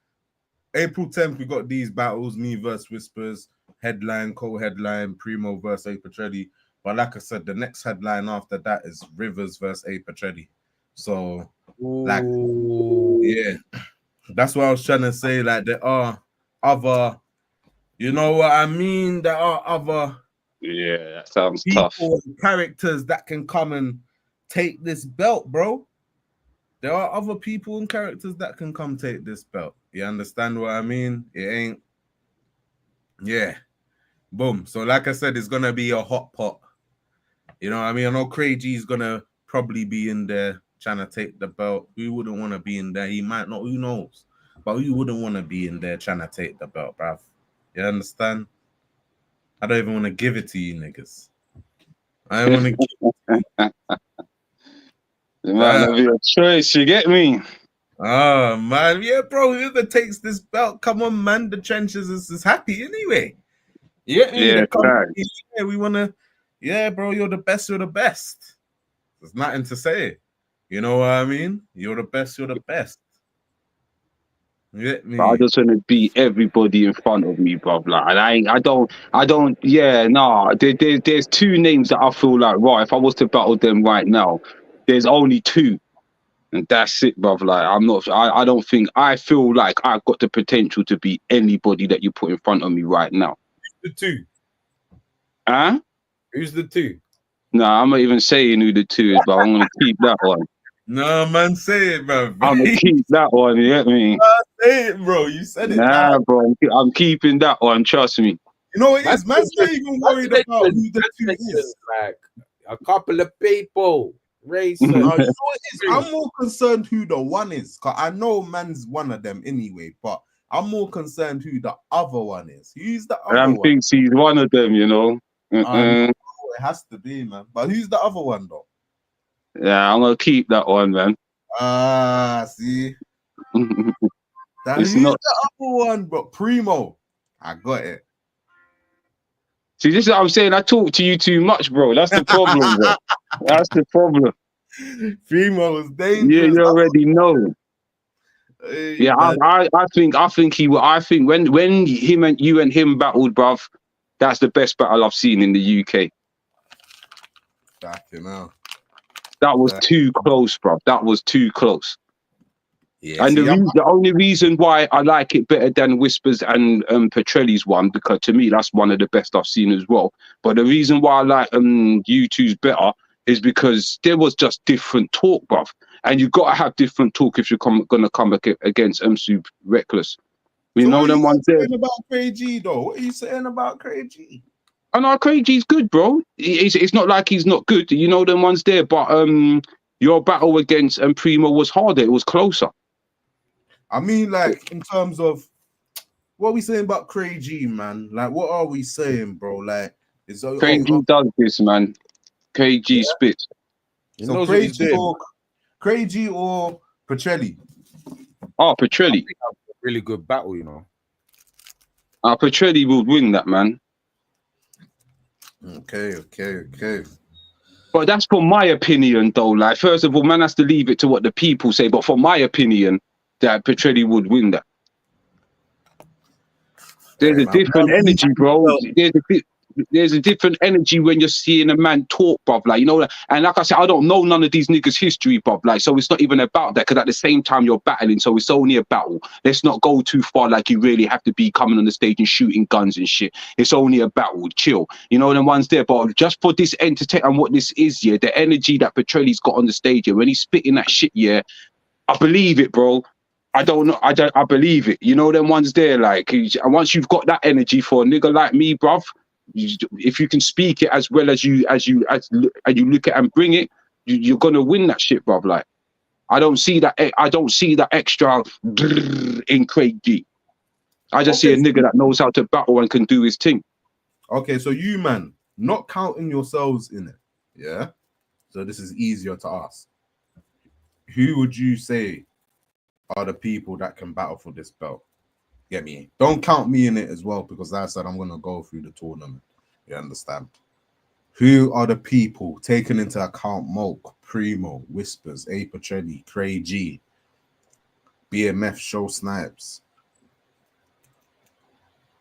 April 10th, we got these battles, me versus Whispers, headline, co-headline, Primo versus A Petrelli. But like I said, the next headline after that is Rivers versus A Petrelli. So, like, yeah, that's what I was trying to say. Like, there are other, you know what I mean? There are other Yeah, that sounds people tough. and characters that can come and take this belt, bro. There are other people and characters that can come take this belt. You understand what I mean? It ain't, yeah. Boom. So, like I said, it's gonna be a hot pot. You know what I mean? I know Craig G's gonna probably be in there trying to take the belt. Who wouldn't want to be in there? He might not, who knows? But who wouldn't want to be in there trying to take the belt, bruv? You understand? I don't even want to give it to you niggas. I don't want to give it to you. It might not be a choice, you get me? Oh man, yeah, bro. Whoever takes this belt, come on, man. The trenches is happy anyway. You get me? Yeah, Yeah, we wanna. Yeah, bro. You're the best. You're the best. There's nothing to say. You know what I mean? You're the best. You're the best. You get me? I just want to beat everybody in front of me, bro. Like, and I don't. Yeah, nah. There's two names that I feel like, right, if I was to battle them right now, there's only two, and that's it, bro. Like, I don't think. I feel like I've got the potential to beat anybody that you put in front of me right now. The two. Huh? Who's the two? Nah, I'm not even saying who the two is, but I'm gonna keep that one. No, man, say it, bro. I'm gonna keep that one. You get me? Say it, bro. You said it. Nah, bro. I'm keeping that one. Trust me. You know what it is? Man's not even worried about who the two is. Like a couple of people. Race. You know what it is? I'm more concerned who the one is. Because I know man's one of them anyway, but I'm more concerned who the other one is. Who's the other one? Thinks he's one of them, you know. It has to be, man. But who's the other one, though? Yeah, I'm gonna keep that one, man. See. It's Who's not the other one, bro? Primo. I got it. See, this is what I'm saying. I talk to you too much, bro. That's the problem, bro. That's the problem. Primo was Yeah, dangerous. you already know. Hey, Yeah, man. I think when him and you and him battled, bruv, that's the best battle I've seen in the UK. Fucking hell. That was too close, bruv. That was too close. Yeah, And see, the only reason why I like it better than Whispers and Petrelli's one, because to me that's one of the best I've seen as well. But the reason why I like you two's better is because there was just different talk, bruv. And you got to have different talk if you're gonna come against Super Reckless. You so know them ones there. What are you saying about Craig G though? What are you saying about Craig G? I know Craig G's good, bro. It's not like he's not good. You know them ones there. But your battle against Primo was harder. It was closer. I mean, like, in terms of what are we saying about Craig G, man? Like, what are we saying, bro? Like, is Craig G does this, man. Craig G spits. So Craig G or Petrelli? Oh, Petrelli. Really good battle, you know. Petrelli will win that, man. Okay. But that's for my opinion, though. Like, first of all, man has to leave it to what the people say. But for my opinion, that Petrelli would win that. There's a different energy, bro. There's a different energy when you're seeing a man talk, bruv. Like, you know, and like I said, I don't know none of these niggas' history, bruv. Like, so it's not even about that, because at the same time you're battling, so it's only a battle. Let's not go too far, like you really have to be coming on the stage and shooting guns and shit. It's only a battle, chill. You know, the ones there, but just for this entertainment and what this is, yeah, the energy that Petrelli's got on the stage, yeah, when he's spitting that shit, yeah, I believe it, bro. I don't know. I believe it. You know, them ones there, like, and once you've got that energy for a nigga like me, bruv, if you can speak it as well as you look at and bring it, you're gonna win that shit, bruv. Like, I don't see that extra in Craig G. I just see a nigga that knows how to battle and can do his thing. Okay, so you, man, not counting yourselves in it, yeah? So this is easier to ask. Who would you say are the people that can battle for this belt? Get me? Don't count me in it as well, because like I said, I'm going to go through the tournament. You understand? Who are the people taken into account? Moke, Primo, Whispers, A. Petrelli, Craig G, BMF, Show Snipes.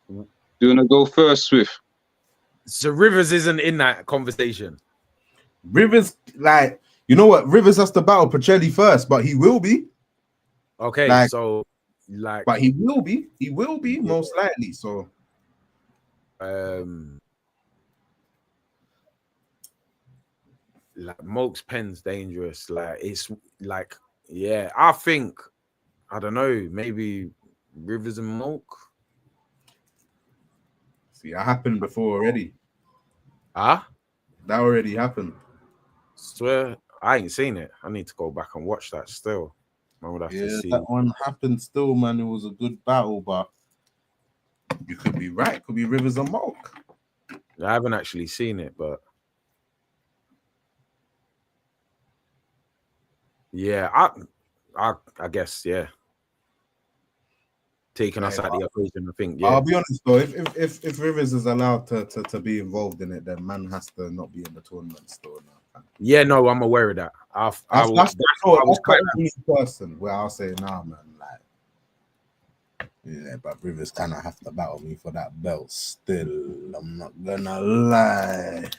Do you want to go first, Swift? So Rivers isn't in that conversation. Rivers, like, you know what? Rivers has to battle Petrelli first, but he will be. Okay, like, so like, but he will be most likely. So like Moke's pen's dangerous. Like, it's like, yeah, I think, I don't know, maybe Rivers and Moke. See, that happened before already. That already happened. Swear, I ain't seen it. I need to go back and watch that still. I would have to see. That one happened still, man. It was a good battle, but you could be right. It could be Rivers and Moke. I haven't actually seen it, but yeah, I guess, yeah. Taking us out the equation, I think. Yeah. I'll be honest though, if Rivers is allowed to be involved in it, then man has to not be in the tournament still now. Yeah, no, I'm aware of that. I was quite the only person where I'll say, nah, man, like, yeah, but Rivers kind of have to battle me for that belt still. I'm not gonna lie.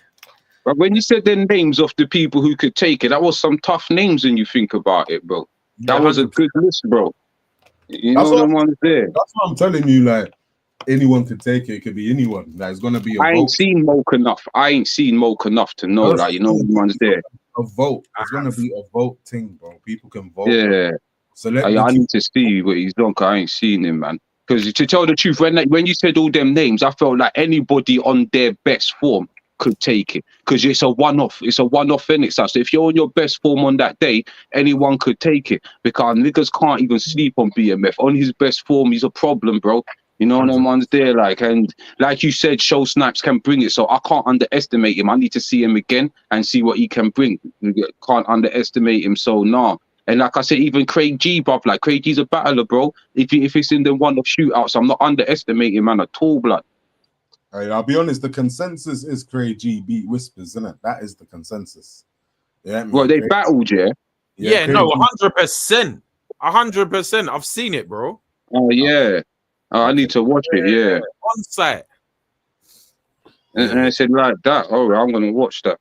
But when you said the names of the people who could take it, that was some tough names when you think about it, bro. That was a good list, bro. You know the ones there. That's what I'm telling you, like, anyone could take it. It could be anyone. Like, it's gonna be a vote. I ain't seen Moke enough to know, like, you know the ones there. A vote. It's gonna be a vote thing, bro. People can vote. Yeah. So I need to see what he's done, 'cause I ain't seen him, man. Because to tell the truth, when you said all them names, I felt like anybody on their best form could take it, because it's a one-off. It's a one-off in itself. So if you're on your best form on that day, anyone could take it, because niggas can't even sleep on BMF. On his best form, he's a problem, bro. You know, them ones there, like, and like you said, Show Snipes can bring it, so I can't underestimate him. I need to see him again and see what he can bring. Can't underestimate him, so nah. And like I said, even Craig G, bruv, like, Craig G's a battler, bro. If it's in the one-off shootouts, I'm not underestimating, man, at all, blood. I'll be honest, the consensus is Craig G beat Whispers, isn't it? That is the consensus. Yeah, Well, they battled, yeah. Yeah, Craig no, G. 100%. 100%. I've seen it, bro. Oh yeah. Oh, I need to watch it. Yeah. On site. And I said like that. Oh, I'm gonna watch that.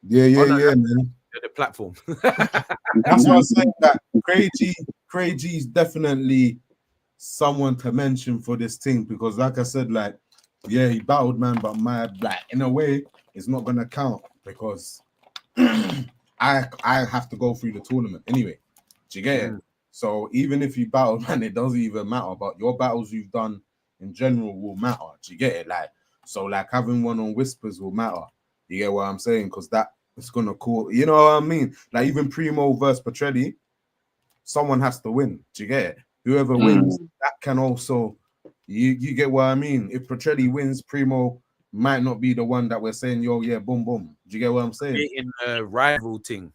Yeah, man. The platform. That's what I was saying. That Craig G's definitely someone to mention for this thing because, like I said, like, yeah, he battled, man, but my in a way, it's not gonna count because I have to go through the tournament anyway. Do you get it? So even if you battle, man, it doesn't even matter. But your battles you've done in general will matter. Do you get it? Like, so like having one on Whispers will matter. You get what I'm saying? Because that is gonna call. You know what I mean? Like even Primo versus Petrelli, someone has to win. Do you get it? Whoever wins, that can also. You get what I mean? If Petrelli wins, Primo might not be the one that we're saying, yo, yeah, boom, boom. Do you get what I'm saying? In a rival thing.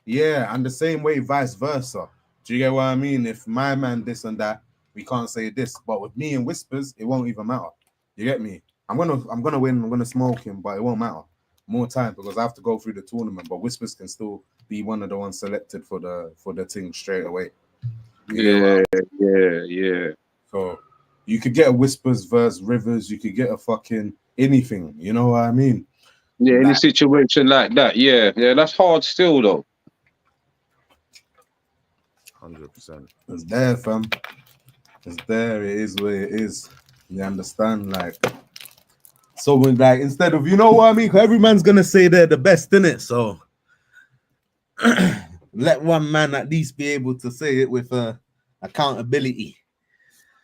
Yeah, and the same way, vice versa. Do you get what I mean? If my man this and that, we can't say this. But with me and Whispers, it won't even matter. You get me? I'm gonna win. I'm gonna smoke him, but it won't matter. More time because I have to go through the tournament. But Whispers can still be one of the ones selected for the thing straight away. Yeah. So you could get a Whispers versus Rivers. You could get a fucking anything. You know what I mean? Yeah, in a situation like that. Yeah, that's hard still though. 100%. It's there, fam. It's there. It is what it is. You understand? Like, so when, like, instead of, you know what I mean? 'Cause every man's gonna say they're the best, innit? So let one man at least be able to say it with accountability.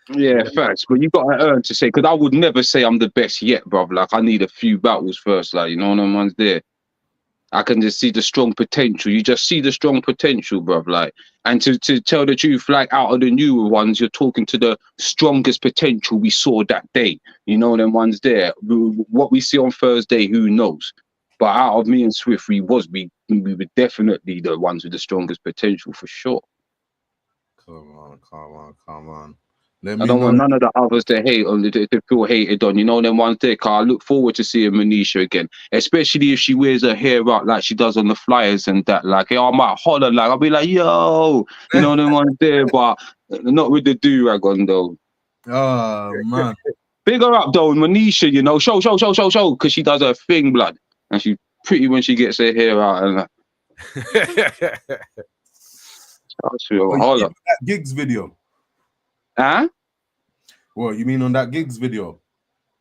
Yeah, facts. But you got to earn to say, because I would never say I'm the best yet, bruv. Like, I need a few battles first, like, you know, no one's there. I can just see the strong potential. You just see the strong potential, bruv. Like, and to tell the truth, like, out of the newer ones, you're talking to the strongest potential we saw that day. You know, them ones there. What we see on Thursday, who knows? But out of me and Swift, we were definitely the ones with the strongest potential for sure. Come on. I don't want none of the others to hate on to feel hated on. You know them ones there. Cause I look forward to seeing Manisha again, especially if she wears her hair out like she does on the flyers and that. Like, I might holler, like I'll be like, yo, you know them ones there, but not with the do-rag on though. Oh man, big her up though, Manisha. You know, show, because she does her thing, blood, and she's pretty when she gets her hair out and. Holler. That Gigs video. Huh? What you mean on that Gigs video?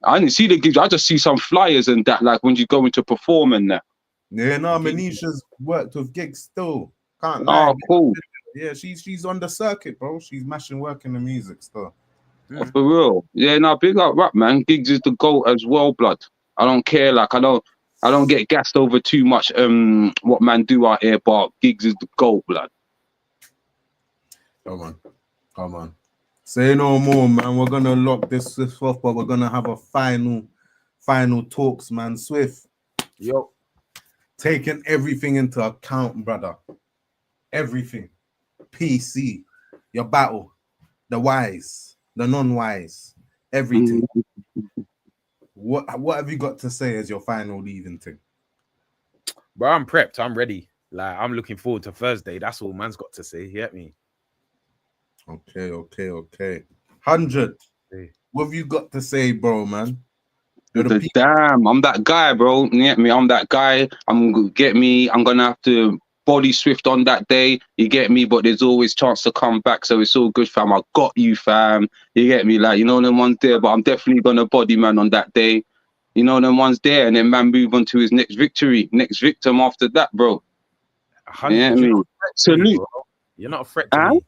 I didn't see the gigs. I just see some flyers and that, like when you go into perform and that. Yeah, no, Manisha's worked with Gigs still. Can't lie. Oh, cool. Yeah, she's on the circuit, bro. She's mashing work in the music stuff. Oh, for real. Yeah, no, big up rap, man. Gigs is the GOAT as well, blood. I don't care. Like, I don't get gassed over too much what man do out here, but Gigs is the GOAT, blood. Come on. Say no more, man. We're gonna lock this Swift off, but we're gonna have a final talks, man. Swift. Yo. Taking everything into account, brother. Everything. PC, your battle, the wise, the non-wise, everything. What have you got to say as your final leaving thing? Bro, I'm prepped. I'm ready. Like, I'm looking forward to Thursday. That's all man's got to say. You get me? Okay. 100. What have you got to say, bro, man? Damn, I'm that guy, bro. You get me? I'm that guy. I'm gonna have to body Swift on that day. You get me? But there's always chance to come back, so it's all good, fam. I got you, fam. You get me? Like, you know them ones there, but I'm definitely gonna body man on that day. You know them ones there, and then man move on to his next victory, next victim after that, bro. Yeah, salute. You're not a threat to me.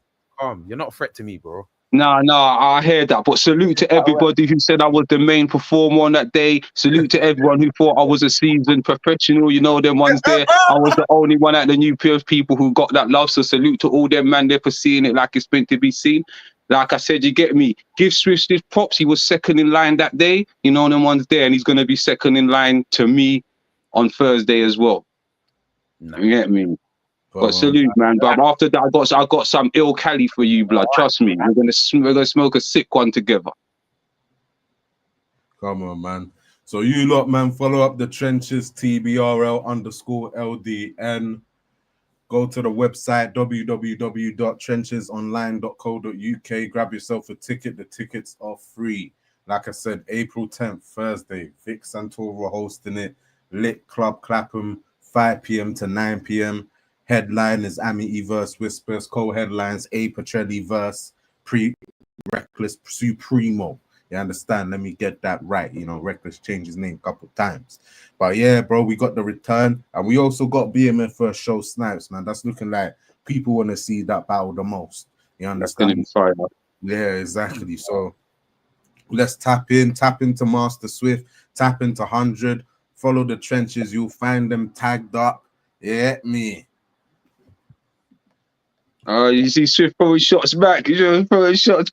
You're not a threat to me, bro. No, I hear that. But salute to everybody who said I was the main performer on that day. Salute to everyone who thought I was a seasoned professional. You know them ones there. I was the only one at the new people who got that love. So salute to all them man there for seeing it like it's meant to be seen. Like I said, you get me. Give Swift his props. He was second in line that day. You know them ones there, and he's gonna be second in line to me on Thursday as well. No. You get me? But salute, man. But after that, I got some ill Cali for you, blood. Trust me. We're gonna smoke a sick one together. Come on, man. So you lot, man, follow up the trenches, TBRL_LDN. Go to the website, www.trenchesonline.co.uk. Grab yourself a ticket. The tickets are free. Like I said, April 10th, Thursday. Vic Santoro hosting it. Lit Club Clapham, 5 p.m. to 9 p.m. Headline is Amity verse Whispers. Co-headlines A. Petrelli verse Reckless Supremo. You understand? Let me get that right. You know, Reckless changed his name a couple times. But yeah, bro, we got the return. And we also got BMF first show Snipes, man. That's looking like people want to see that battle the most. You That's gonna understand? be fire. Yeah, exactly. So let's tap into Master Swift, tap into 100, follow the trenches. You'll find them tagged up. Yeah, me. You see Swift throwing shots back. You know, throwing shots